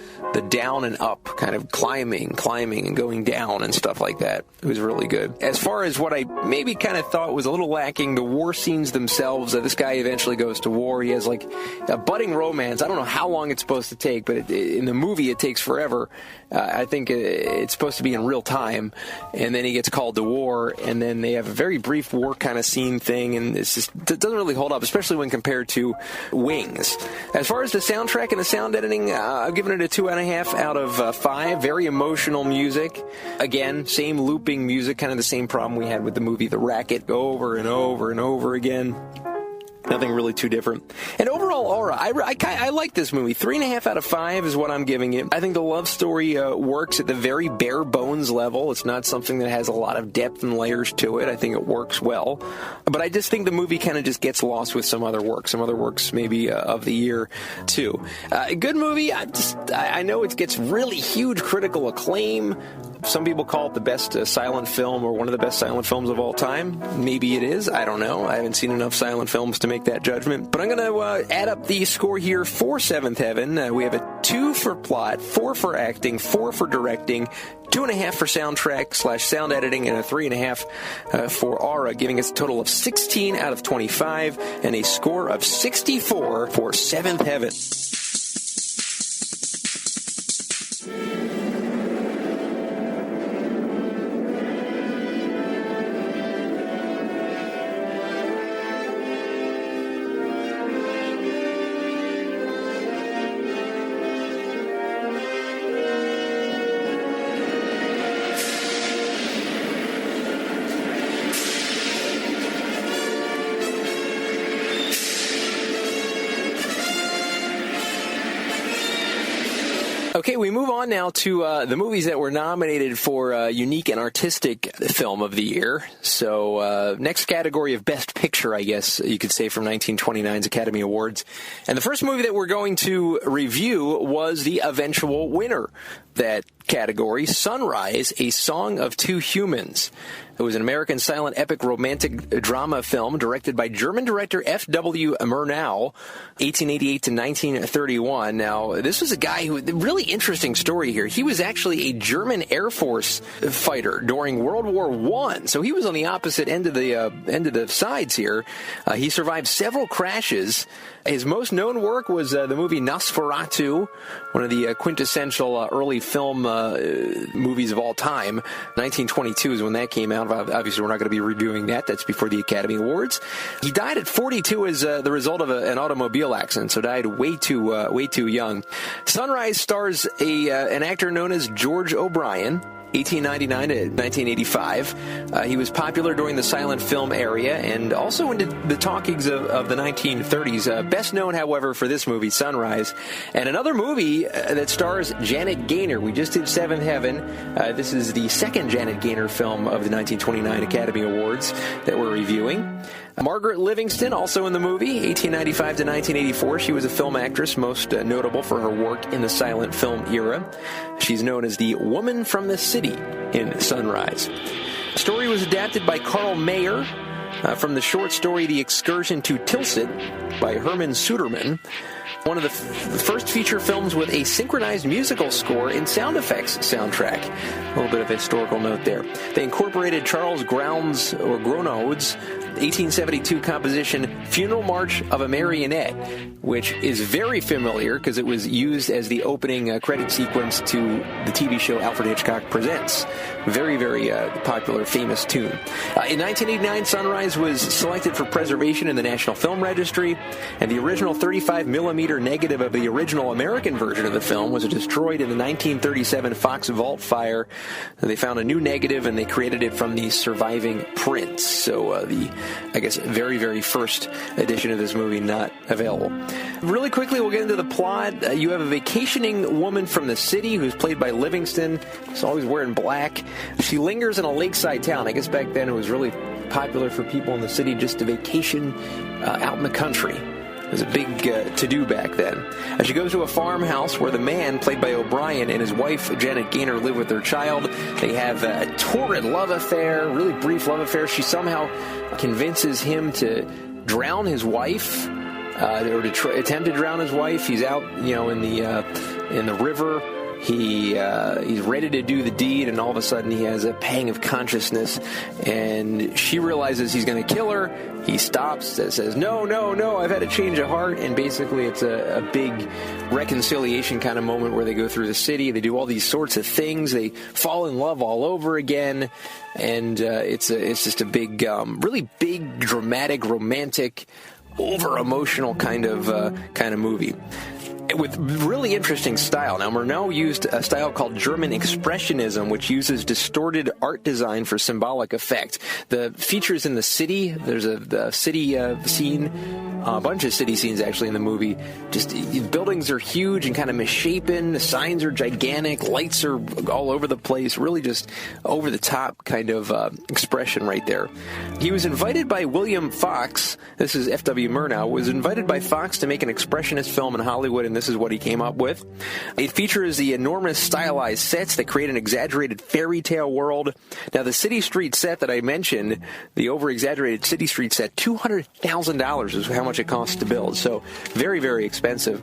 S4: down and up, kind of climbing and going down and stuff like that. It was really good. As far as what I maybe kind of thought was a little lacking, the war scenes themselves. This guy eventually goes to war. He has like a budding romance. I don't know how long it's supposed to take, but in the movie it takes forever. I think it's supposed to be in real time. And then he gets called to war, and then they have a very brief war kind of scene thing, and it doesn't really hold up, especially when compared to Wings. As far as the soundtrack and the sound editing, I've given it a 2.5 out of 5. Very emotional music. Again, same looping music, kind of the same problem we had with the movie The Racket, over and over and over again. Nothing really too different. And overall aura, I like this movie. 3.5 out of 5 is what I'm giving it. I think the love story works at the very bare bones level. It's not something that has a lot of depth and layers to it. I think it works well. But I just think the movie kind of just gets lost with some other works maybe of the year, too. Good movie. I know it gets really huge critical acclaim. Some people call it the best silent film or one of the best silent films of all time. Maybe it is. I don't know. I haven't seen enough silent films to make that judgment. But I'm going to add up the score here for Seventh Heaven. We have a 2 for plot, 4 for acting, 4 for directing, 2.5 for soundtrack / sound editing, and a 3.5 for aura, giving us a total of 16 out of 25 and a score of 64 for Seventh Heaven. Okay, we move on now to the movies that were nominated for Unique and Artistic Film of the Year. So next category of Best Picture, I guess you could say, from 1929's Academy Awards. And the first movie that we're going to review was the eventual winner of that category, Sunrise, A Song of Two Humans. It was an American silent epic romantic drama film directed by German director F.W. Murnau, 1888 to 1931. Now, this was a guy who, really interesting story here. He was actually a German Air Force fighter during World War I, so he was on the opposite end of the sides here. He survived several crashes. His most known work was the movie Nosferatu, one of the quintessential early film movies of all time. 1922 is when that came out. Obviously, we're not going to be reviewing that. That's before the Academy Awards. He died at 42 as the result of an automobile accident, so died way too young. Sunrise stars an actor known as George O'Brien. 1899 to 1985. He was popular during the silent film area and also into the talkings of the 1930s. Best known, however, for this movie, Sunrise. And another movie that stars Janet Gaynor. We just did Seventh Heaven. This is the second Janet Gaynor film of the 1929 Academy Awards that we're reviewing. Margaret Livingston, also in the movie, 1895 to 1984. She was a film actress, most notable for her work in the silent film era. She's known as the Woman from the City in Sunrise. The story was adapted by Carl Mayer from the short story The Excursion to Tilsit by Herman Suderman. One of the first feature films with a synchronized musical score and sound effects soundtrack. A little bit of a historical note there. They incorporated Charles Grounds, or Gronow's 1872 composition Funeral March of a Marionette, which is very familiar because it was used as the opening credit sequence to the TV show Alfred Hitchcock Presents. Very, very popular, famous tune. In 1989, Sunrise was selected for preservation in the National Film Registry, and the original 35mm negative of the original American version of the film was destroyed in the 1937 Fox Vault fire. They found a new negative, and they created it from the surviving prints. So the, I guess, very, very first edition of this movie not available. Really quickly, we'll get into the plot. You have a vacationing woman from the city who's played by Livingston. She's always wearing black. She lingers in a lakeside town. I guess back then it was really popular for people in the city just to vacation out in the country. It was a big to-do back then. She goes to a farmhouse where the man, played by O'Brien, and his wife, Janet Gaynor, live with their child. They have a torrid love affair, really brief love affair. She somehow convinces him to drown his wife, or to attempt to drown his wife. He's out, in the river. He's ready to do the deed, and all of a sudden he has a pang of consciousness, and she realizes he's going to kill her. He stops, says, no, I've had a change of heart, and basically it's a big reconciliation kind of moment where they go through the city, they do all these sorts of things, they fall in love all over again, and it's just a big, really big, dramatic, romantic, over-emotional kind of movie, with really interesting style. Now, Murnau used a style called German Expressionism, which uses distorted art design for symbolic effect. The features in the city, there's a city scene, a bunch of city scenes actually in the movie. Just buildings are huge and kind of misshapen, the signs are gigantic, lights are all over the place, really just over the top kind of expression right there. He was invited by William Fox, this is F.W. Murnau, was invited by Fox to make an expressionist film in Hollywood, and this is what he came up with. It features the enormous stylized sets that create an exaggerated fairy tale world. Now, the city street set that I mentioned, the over-exaggerated city street set, $200,000 is how much it costs to build. So very, very expensive.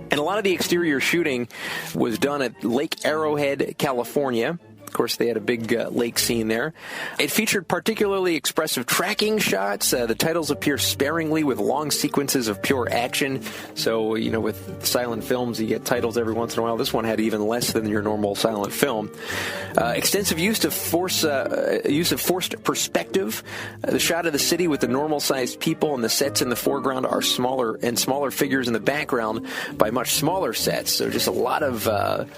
S4: And a lot of the exterior shooting was done at Lake Arrowhead, California. Of course, they had a big lake scene there. It featured particularly expressive tracking shots. The titles appear sparingly with long sequences of pure action. So, with silent films, you get titles every once in a while. This one had even less than your normal silent film. Extensive use of forced perspective. The shot of the city with the normal-sized people and the sets in the foreground are smaller, and smaller figures in the background by much smaller sets. So just a lot of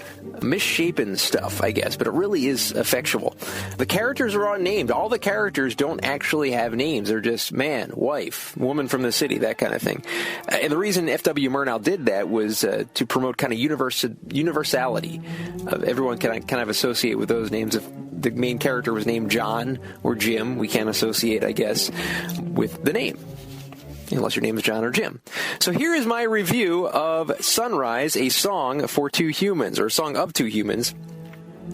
S4: misshapen stuff, I guess. But it really is effectual. The characters are unnamed. All the characters don't actually have names. They're just man, wife, woman from the city, that kind of thing. And the reason F.W. Murnau did that was to promote kind of universality. Everyone can kind of associate with those names. If the main character was named John or Jim, we can't associate, I guess, with the name, unless your name is John or Jim. So here is my review of Sunrise, a song for two humans, or a song of two humans.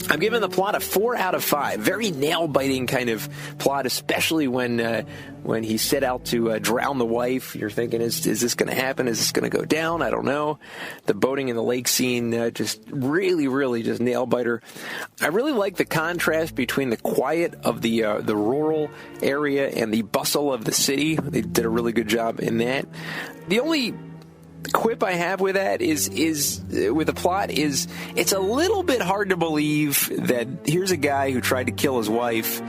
S4: I'm giving the plot a 4 out of 5. Very nail-biting kind of plot, especially when he set out to drown the wife. You're thinking, is this going to happen? Is this going to go down? I don't know. The boating in the lake scene, just really, really just nail-biter. I really like the contrast between the quiet of the rural area and the bustle of the city. They did a really good job in that. The only quip I have with that is with the plot is it's a little bit hard to believe that here's a guy who tried to kill his wife,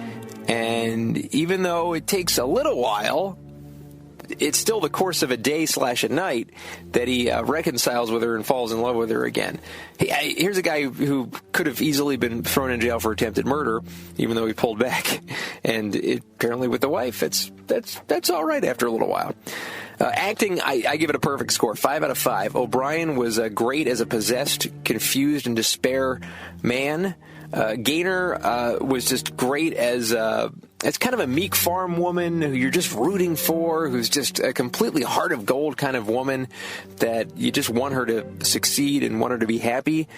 S4: and even though it takes a little while, it's still the course of a day / a night that he reconciles with her and falls in love with her again. Here's a guy who could have easily been thrown in jail for attempted murder, even though he pulled back. And apparently with the wife, that's all right after a little while. Acting, I give it a perfect score, 5 out of 5. O'Brien was great as a possessed, confused, and despair man. Gaynor was just great as kind of a meek farm woman who you're just rooting for, who's just a completely heart of gold kind of woman that you just want her to succeed and want her to be happy.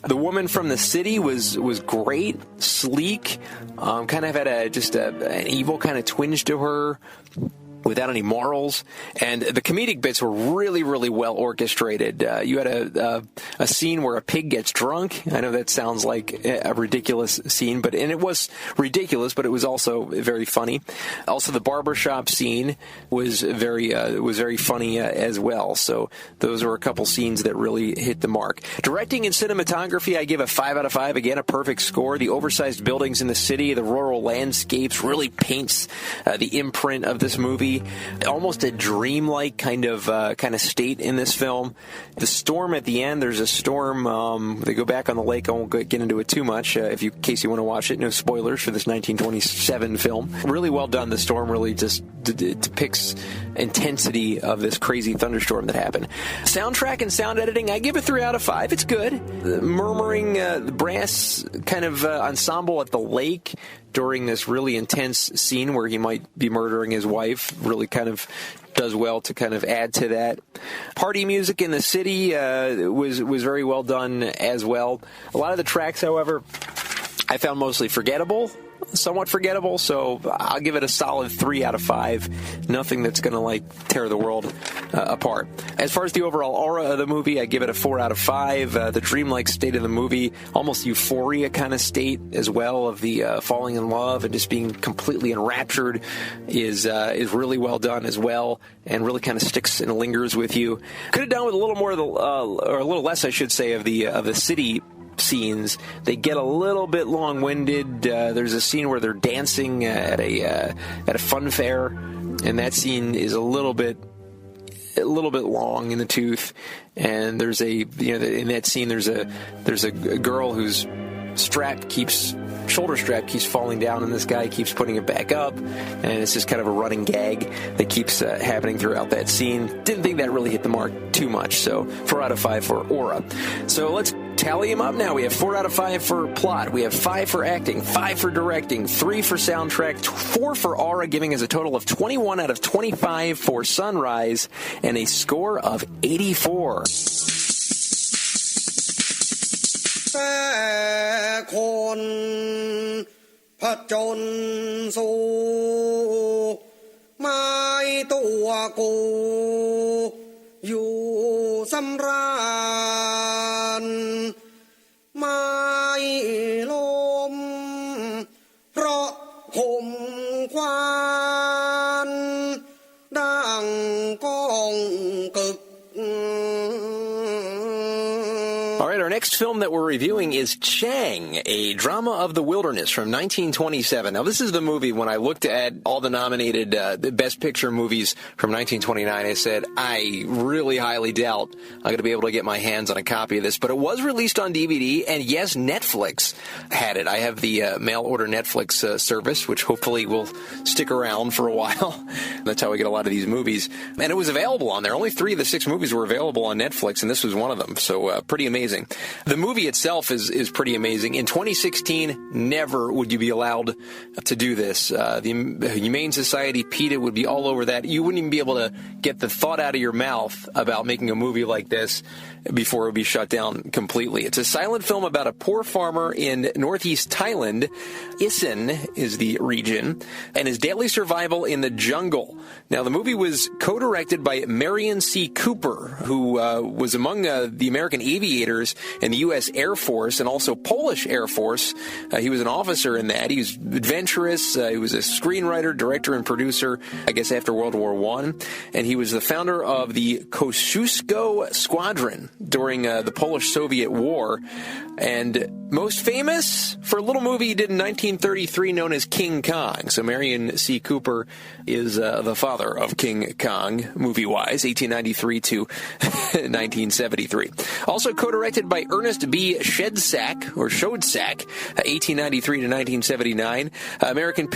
S4: The woman from the city was great, sleek, kind of had an evil kind of twinge to her. without any morals, and the comedic bits were really, really well orchestrated. You had a scene where a pig gets drunk. I know that sounds like a ridiculous scene, and it was ridiculous, but it was also very funny. Also, the barbershop scene was very funny as well. So those were a couple scenes that really hit the mark. Directing and cinematography, I give a 5 out of 5. Again, a perfect score. The oversized buildings in the city, the rural landscapes really paints the imprint of this movie. Almost a dreamlike kind of state in this film. The storm at the end, there's a storm. They go back on the lake. I won't get into it too much in case you want to watch it. No spoilers for this 1927 film. Really well done. The storm really just depicts intensity of this crazy thunderstorm that happened. Soundtrack and sound editing, I give it 3 out of 5. It's good. The murmuring brass kind of ensemble at the lake during this really intense scene where he might be murdering his wife really kind of does well to kind of add to that. Party music in the city was very well done as well. A lot of the tracks, however, I found mostly somewhat forgettable, so I'll give it a solid 3 out of 5. Nothing that's going to tear the world apart. As far as the overall aura of the movie, I give it a 4 out of 5. The dreamlike state of the movie, almost euphoria kind of state as well, of the falling in love and just being completely enraptured is really well done as well, and really kind of sticks and lingers with you. Could have done with a little more or a little less, I should say, of the city scenes. They get a little bit long-winded. There's a scene where they're dancing at a fun fair, and that scene is a little bit long in the tooth. And there's in that scene there's a girl whose shoulder strap keeps falling down, and this guy keeps putting it back up, and it's just kind of a running gag that keeps happening throughout that scene. Didn't think that really hit the mark too much, so 4 out of 5 for aura. So let's tally them up now. We have 4 out of 5 for plot, we have 5 for acting, 5 for directing, 3 for soundtrack, 4 for aura, giving us a total of 21 out of 25 for Sunrise, and a score of 84.
S3: แต่คนผจญสู่ไม้ตัวกูอยู่สำราญไม้ลมเพราะผมควานดังก้องกึก
S4: All right, our next film that we're reviewing is Chang, a drama of the wilderness from 1927. Now, this is the movie, when I looked at all the nominated the Best Picture movies from 1929, I said, I really highly doubt I'm going to be able to get my hands on a copy of this. But it was released on DVD, and yes, Netflix had it. I have the mail-order Netflix service, which hopefully will stick around for a while. That's how we get a lot of these movies. And it was available on there. Only 3 of the 6 movies were available on Netflix, and this was one of them. So pretty amazing. The movie itself is pretty amazing. In 2016, never would you be allowed to do this. The Humane Society, PETA, would be all over that. You wouldn't even be able to get the thought out of your mouth about making a movie like this before it would be shut down completely. It's a silent film about a poor farmer in northeast Thailand. Isan is the region, and his daily survival in the jungle. Now, the movie was co-directed by Marion C. Cooper, who was among the American aviators in the U.S. Air Force and also Polish Air Force. He was an officer in that. He was adventurous. He was a screenwriter, director, and producer, I guess, after World War I. And he was the founder of the Kosciuszko Squadron during the Polish-Soviet War. And most famous for a little movie he did in 1933 known as King Kong. So Marion C. Cooper is the father of King Kong, movie-wise, 1893 to 1973. Also co-directed by Ernest B. Shedsack, 1893 to 1979. American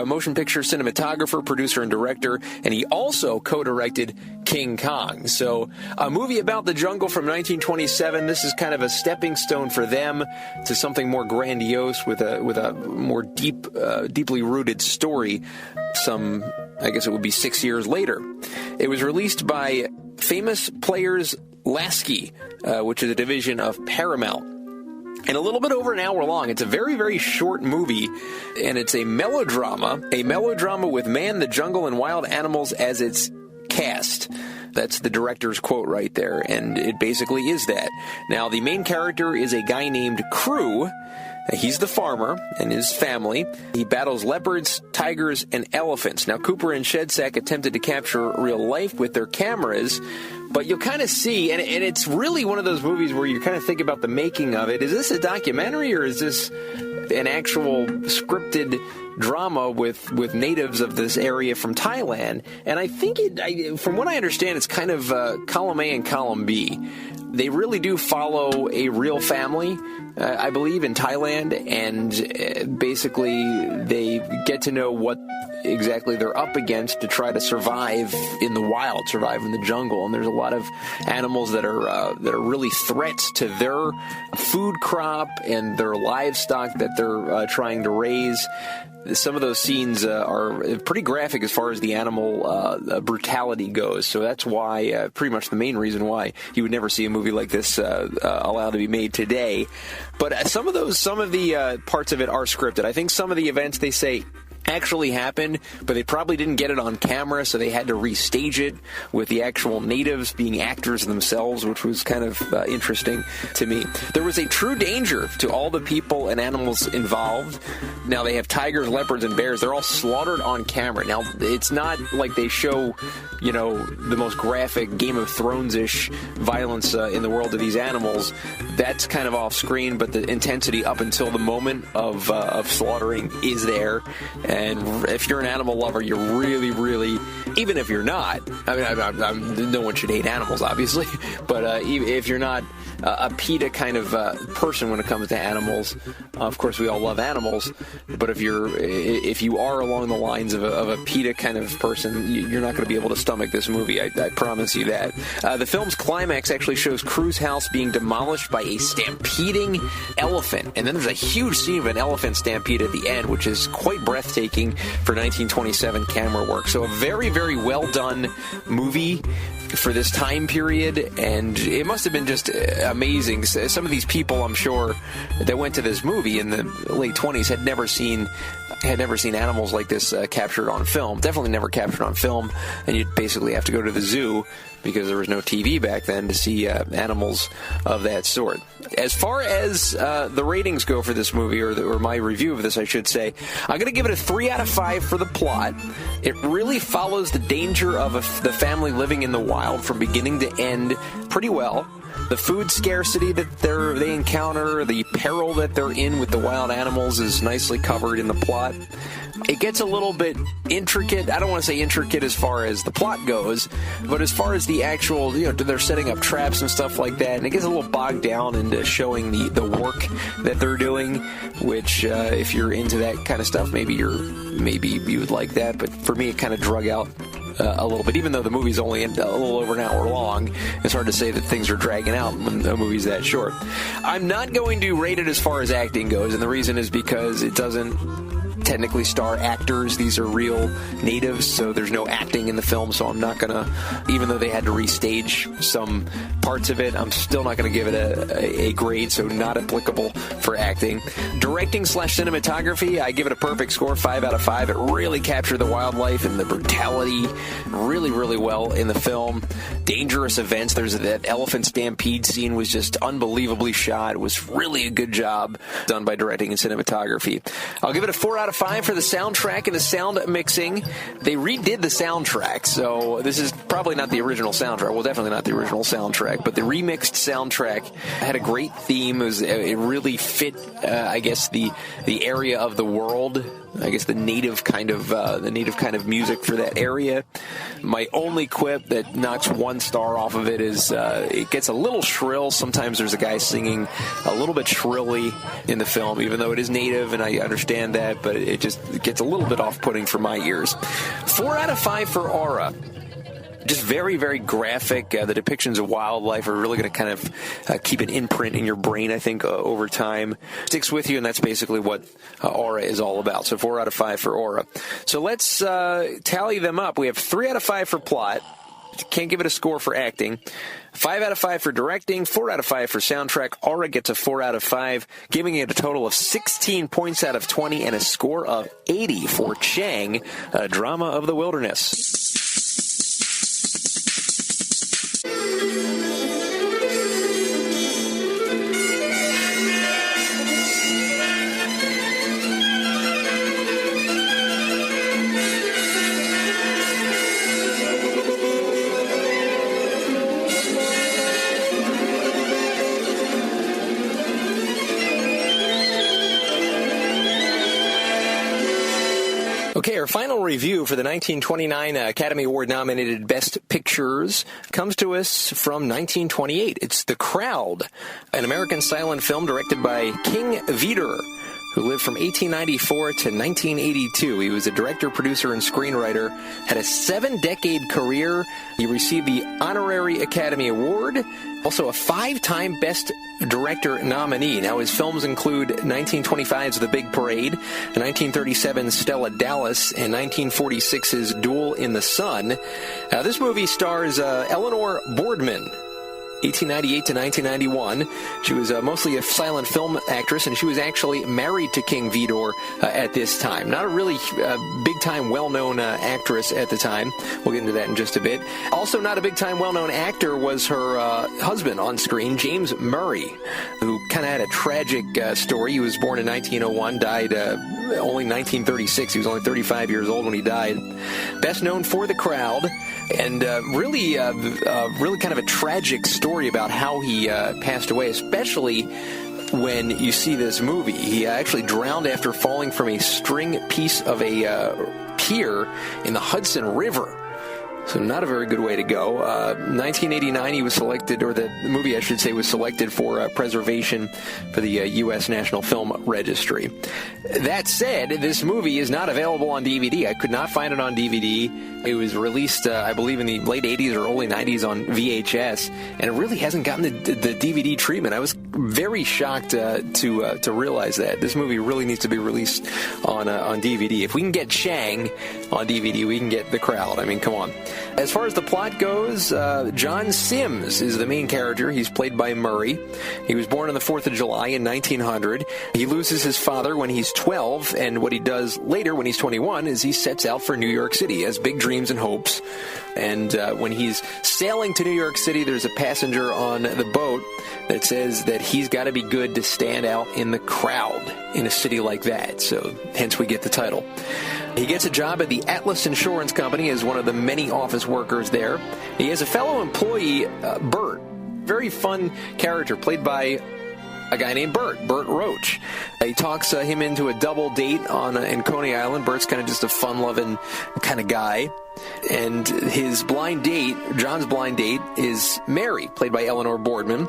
S4: motion picture cinematographer, producer, and director. And he also co-directed King Kong. So a movie about the jungle from 1927. This is kind of a stepping stone for them to something more grandiose with a more deeply rooted story. I guess it would be 6 years later. It was released by Famous Players Lasky, which is a division of Paramount. and a little bit over an hour long. It's a very, very short movie, and it's a melodrama with man, the jungle, and wild animals as its cast. That's the director's quote right there, and it basically is that. Now, the main character is a guy named Crew. He's the farmer and his family. He battles leopards, tigers, and elephants. Now, Cooper and Shedsack attempted to capture real life with their cameras, but you'll kind of see, and it's really one of those movies where you kind of think about the making of it. Is this a documentary, or is this an actual scripted drama with natives of this area from Thailand? And I think from what I understand, it's kind of column A and column B. They really do follow a real family, I believe, in Thailand, and basically they get to know what exactly they're up against to try to survive in the wild, survive in the jungle. And there's a lot of animals that are really threats to their food crop and their livestock that they're trying to raise. Some of those scenes are pretty graphic as far as the animal brutality goes. So that's why, pretty much the main reason why you would never see a movie like this allowed to be made today. But some of the parts of it are scripted. I think some of the events they say actually happened, but they probably didn't get it on camera, so they had to restage it with the actual natives being actors themselves, which was kind of interesting to me. There was a true danger to all the people and animals involved. Now, they have tigers, leopards, and bears. They're all slaughtered on camera. Now, it's not like they show, the most graphic Game of Thrones-ish violence in the world of these animals. That's kind of off screen, but the intensity up until the moment of slaughtering is there. And if you're an animal lover, you're really, really, even if you're not, no one should hate animals, obviously, but if you're not a PETA kind of person when it comes to animals, of course we all love animals, but if you are along the lines of a PETA kind of person, you're not going to be able to stomach this movie, I promise you that. The film's climax actually shows Crew's house being demolished by a stampeding elephant, and then there's a huge scene of an elephant stampede at the end, which is quite breathtaking for 1927 camera work. So a very, very well done movie for this time period, and it must have been just amazing. Some of these people, I'm sure, that went to this movie in the late 20s had never seen animals like this captured on film. Definitely never captured on film, and you'd basically have to go to the zoo because there was no TV back then to see animals of that sort. As far as the ratings go for this movie, or my review of this, I should say, I'm going to give it a 3 out of 5 for the plot. It really follows the danger of the family living in the wild from beginning to end pretty well. The food scarcity that they encounter, the peril that they're in with the wild animals is nicely covered in the plot. It gets a little bit intricate. I don't want to say intricate as far as the plot goes, but as far as the actual, they're setting up traps and stuff like that, and it gets a little bogged down into showing the work that they're doing, which if you're into that kind of stuff, maybe you would like that, but for me it kind of drug out a little bit. Even though the movie's only a little over an hour long, it's hard to say that things are dragging out when a movie's that short. I'm not going to rate it as far as acting goes, and the reason is because it doesn't technically star actors. These are real natives, so there's no acting in the film, so I'm not going to, even though they had to restage some parts of it, I'm still not going to give it a grade, so not applicable for acting. Directing/cinematography, I give it a perfect score, 5 out of 5. It really captured the wildlife and the brutality really, really well in the film. Dangerous events. There's that elephant stampede scene was just unbelievably shot. It was really a good job done by directing and cinematography. I'll give it a 4 out of 5 for the soundtrack and the sound mixing. They redid the soundtrack, so this is probably not the original soundtrack. Well, definitely not the original soundtrack, but the remixed soundtrack had a great theme. It really fit, I guess, the area of the world. I guess the native kind of music for that area. My only quip that knocks 1 star off of it is it gets a little shrill. Sometimes there's a guy singing a little bit shrilly in the film, even though it is native, and I understand that, but it gets a little bit off-putting for my ears. 4 out of 5 for Aura. Just very, very graphic. The depictions of wildlife are really going to kind of keep an imprint in your brain, I think, over time. Sticks with you, and that's basically what Aura is all about. So 4 out of 5 for Aura. So let's tally them up. We have 3 out of 5 for plot, Can't give it a score for acting. 5 out of 5 for directing, 4 out of 5 for soundtrack. Aura gets a 4 out of 5, giving it a total of 16 points out of 20 and a score of 80 for Chang, a drama of the wilderness. Okay, our final review for the 1929 Academy Award-nominated Best Pictures comes to us from 1928. It's The Crowd, an American silent film directed by King Vidor, who lived from 1894 to 1982. He was a director, producer, and screenwriter, had a 7-decade career. He received the Honorary Academy Award, also a 5-time Best Director nominee. Now, his films include 1925's The Big Parade, 1937's Stella Dallas, and 1946's Duel in the Sun. This movie stars Eleanor Boardman, 1898 to 1991. She was mostly a silent film actress, and she was actually married to King Vidor at this time. Not a really big-time, well-known actress at the time. We'll get into that in just a bit. Also not a big-time, well-known actor was her husband on screen, James Murray, who kind of had a tragic story. He was born in 1901, died only 1936. He was only 35 years old when he died. Best known for The Crowd, and really kind of a tragic story about how he passed away, especially when you see this movie. He actually drowned after falling from a string piece of a pier in the Hudson River. So not a very good way to go. 1989, he was selected, or the movie, I should say, was selected for preservation for the U.S. National Film Registry. That said, this movie is not available on DVD. I could not find it on DVD. It was released, I believe, in the late 80s or early 90s on VHS, and it really hasn't gotten the DVD treatment. I was very shocked to realize that. This movie really needs to be released on DVD. If we can get Chang on DVD, we can get The Crowd. I mean, come on. As far as the plot goes, John Sims is the main character. He's played by Murray. He was born on the 4th of July in 1900. He loses his father when he's 12, and what he does later when he's 21 is he sets out for New York City. He has big dreams and hopes. And when he's sailing to New York City, there's a passenger on the boat that says that he's got to be good to stand out in the crowd in a city like that. So hence we get the title. He gets a job at the Atlas Insurance Company as one of the many office workers there. He has a fellow employee, Bert. Very fun character, played by a guy named Bert Roach. He talks him into a double date in Coney Island. Bert's kind of just a fun-loving kind of guy. And his blind date, John's blind date, is Mary, played by Eleanor Boardman.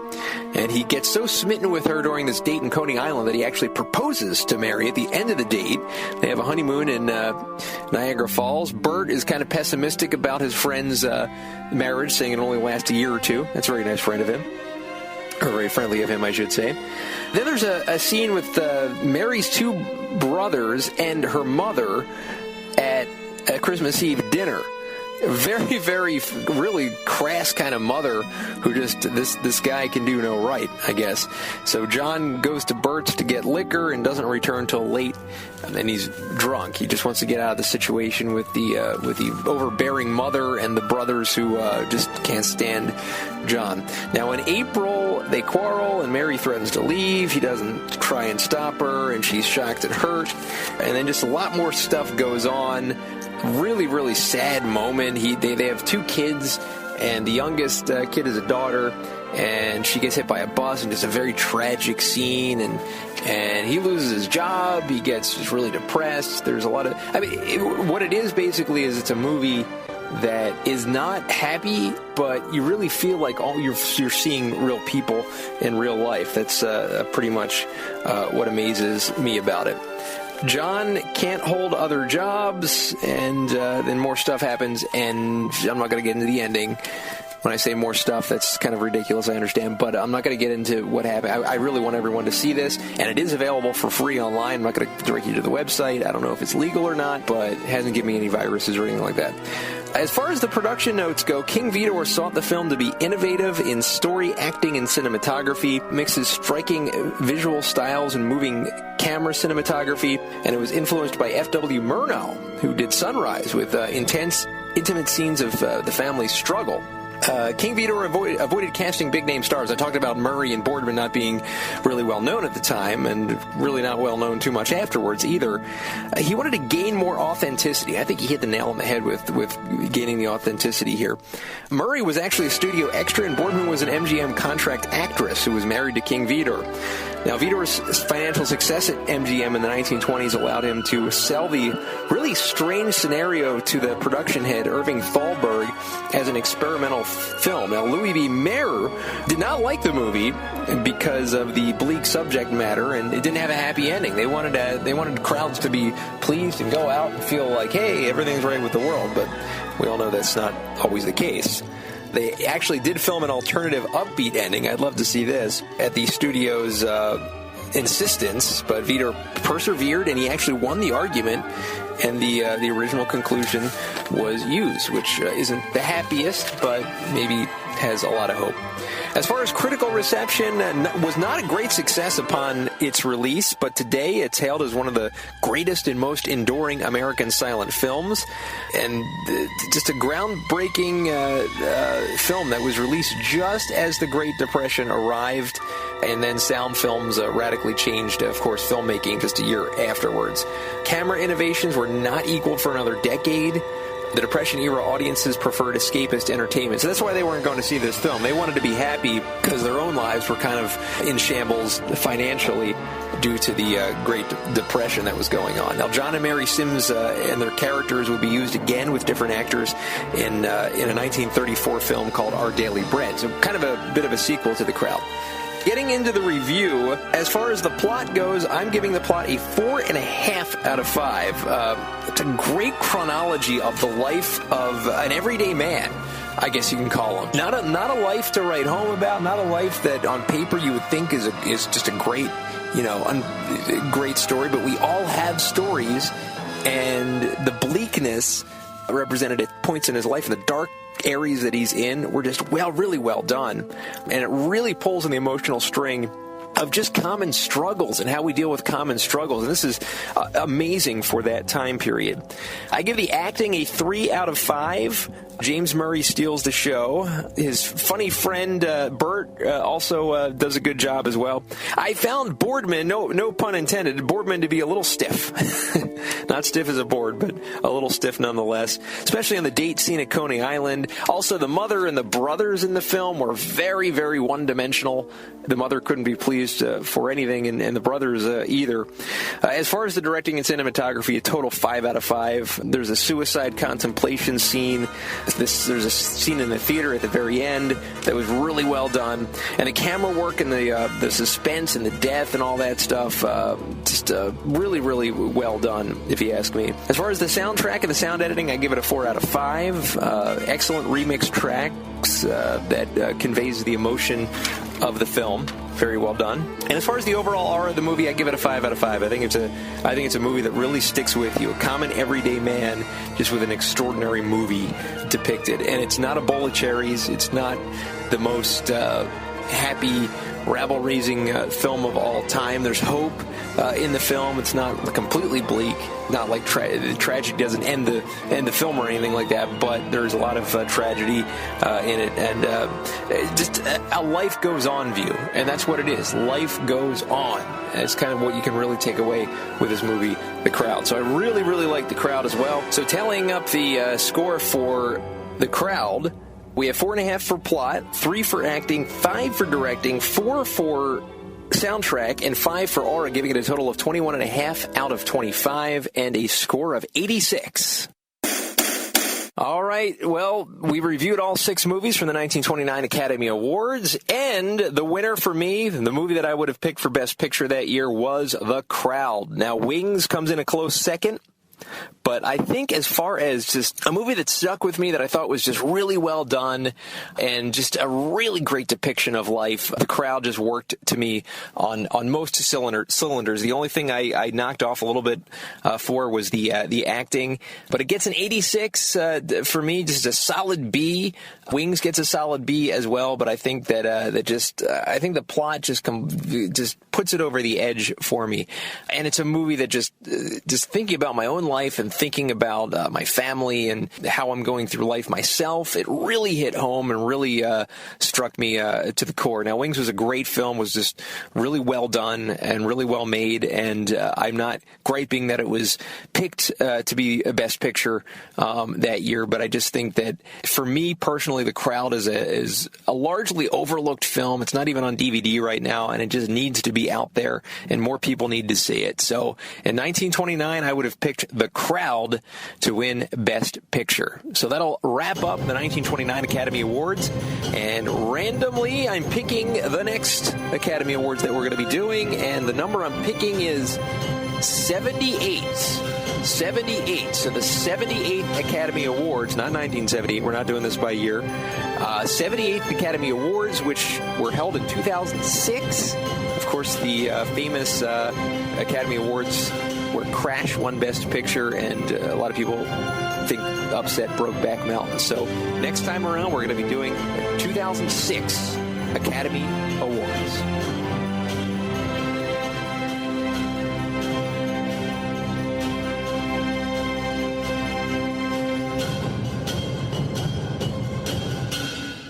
S4: And he gets so smitten with her during this date in Coney Island that he actually proposes to Mary at the end of the date. They have a honeymoon in Niagara Falls. Bert is kind of pessimistic about his friend's marriage, saying it only lasts a year or two. That's a very nice friend of him. Or very friendly of him, I should say. Then there's a scene with Mary's 2 brothers and her mother at a Christmas Eve dinner. Very, very, really crass kind of mother who just, this guy can do no right, I guess. So John goes to Bert's to get liquor and doesn't return till late, and then he's drunk. He just wants to get out of the situation with the overbearing mother and the brothers who just can't stand John. Now in April, they quarrel and Mary threatens to leave. He doesn't try and stop her, and she's shocked and hurt. And then just a lot more stuff goes on. Really, really sad moment. They have 2 kids, and the youngest kid is a daughter, and she gets hit by a bus, and it's a very tragic scene, and he loses his job. He gets just really depressed. There's a lot of, what it is basically is it's a movie that is not happy, but you really feel like you're seeing real people in real life. That's pretty much what amazes me about it. John can't hold other jobs, and then more stuff happens, and I'm not going to get into the ending. When I say more stuff, that's kind of ridiculous, I understand, but I'm not going to get into what happened. I really want everyone to see this, and it is available for free online. I'm not going to direct you to the website. I don't know if it's legal or not, but it hasn't given me any viruses or anything like that. As far as the production notes go, King Vidor sought the film to be innovative in story, acting, and cinematography, mixes striking visual styles and moving camera cinematography, and it was influenced by F.W. Murnau, who did Sunrise, with intense, intimate scenes of the family's struggle. King Vidor avoided casting big-name stars. I talked about Murray and Boardman not being really well-known at the time, and really not well-known too much afterwards either. He wanted to gain more authenticity. I think he hit the nail on the head with gaining the authenticity here. Murray was actually a studio extra, and Boardman was an MGM contract actress who was married to King Vidor. Now, Vidor's financial success at MGM in the 1920s allowed him to sell the really strange scenario to the production head, Irving Thalberg, as an experimental film. Now, Louis B. Mayer did not like the movie because of the bleak subject matter, and it didn't have a happy ending. They wanted crowds to be pleased and go out and feel like, hey, everything's right with the world, but we all know that's not always the case. They actually did film an alternative upbeat ending. I'd love to see this at the studio's insistence, but Vidor persevered, and he actually won the argument, and the original conclusion was used, which isn't the happiest, but maybe has a lot of hope. As far as critical reception, was not a great success upon its release, but today it's hailed as one of the greatest and most enduring American silent films, and just a groundbreaking film that was released just as the Great Depression arrived, and then sound films radically changed, of course, filmmaking just a year afterwards. Camera innovations were not equaled for another decade. The Depression-era audiences preferred escapist entertainment. So that's why they weren't going to see this film. They wanted to be happy because their own lives were kind of in shambles financially due to the Great Depression that was going on. Now, John and Mary Sims and their characters would be used again with different actors in a 1934 film called Our Daily Bread. So kind of a bit of a sequel to The Crowd. Getting into the review, as far as the plot goes, I'm giving the plot a 4.5 out of 5. It's a great chronology of the life of an everyday man, I guess you can call him. Not a life to write home about, not a life that on paper you would think is just a great, great story, but we all have stories, and the bleakness represented at points in his life, and the dark areas that he's in were just really well done, and it really pulls on the emotional string of just common struggles and how we deal with common struggles, and this is amazing for that time period. I give the acting a 3 out of 5. James Murray steals the show. His funny friend Bert also does a good job as well. I found Boardman, no pun intended, Boardman to be a little stiff. Not stiff as a board, but a little stiff nonetheless, especially on the date scene at Coney Island. Also, the mother and the brothers in the film were very, very one-dimensional. The mother couldn't be pleased for anything, and the brothers either. As far as the directing and cinematography, a total 5 out of 5. There's a suicide contemplation scene. There's a scene in the theater at the very end that was really well done, and the camera work and the suspense and the death and all that stuff, just really, really well done, if you ask me. As far as the soundtrack and the sound editing, I give it a 4 out of 5. Excellent remix tracks that conveys the emotion of the film. Very well done. And as far as the overall aura of the movie, I give it a 5 out of 5. I think it's a movie that really sticks with you. A common everyday man, just with an extraordinary movie depicted. And it's not a bowl of cherries. It's not the most happy, rabble-raising film of all time. There's hope in the film. It's not completely bleak. Not like the tragedy doesn't end the film or anything like that, but there's a lot of tragedy in it, and just a life goes on view, and that's what it is. Life goes on. And it's kind of what you can really take away with this movie, The Crowd. So I really, really like The Crowd as well. So tallying up the score for The Crowd, we have 4.5 for plot, 3 for acting, 5 for directing, 4 for soundtrack, and 5 for aura, giving it a total of 21.5 out of 25 and a score of 86. All right, well, we reviewed all 6 movies from the 1929 Academy Awards, and the winner for me, the movie that I would have picked for Best Picture that year, was The Crowd. Now, Wings comes in a close second, But I think as far as just a movie that stuck with me that I thought was just really well done and just a really great depiction of life, The Crowd just worked to me on most cylinders. The only thing I knocked off a little bit for was the acting, but it gets an 86 for me, just a solid B. Wings gets a solid B as well, but I think that I think the plot just puts it over the edge for me, and it's a movie that just thinking about my own life and thinking about my family and how I'm going through life myself, it really hit home and really struck me to the core. Now, Wings was a great film, was just really well done and really well made, and I'm not griping that it was picked to be a Best Picture that year, but I just think that for me personally, The Crowd is a largely overlooked film. It's not even on DVD right now, and it just needs to be out there, and more people need to see it. So in 1929, I would have picked The Crowd to win Best Picture. So that'll wrap up the 1929 Academy Awards, and randomly, I'm picking the next Academy Awards that we're going to be doing, and the number I'm picking is 78. 78. So the 78th Academy Awards, not 1978, we're not doing this by year. 78th Academy Awards, which were held in 2006. Of course, the famous Academy Awards where Crash won Best Picture, and a lot of people think upset Brokeback Mountain. So next time around, we're going to be doing the 2006 Academy Awards.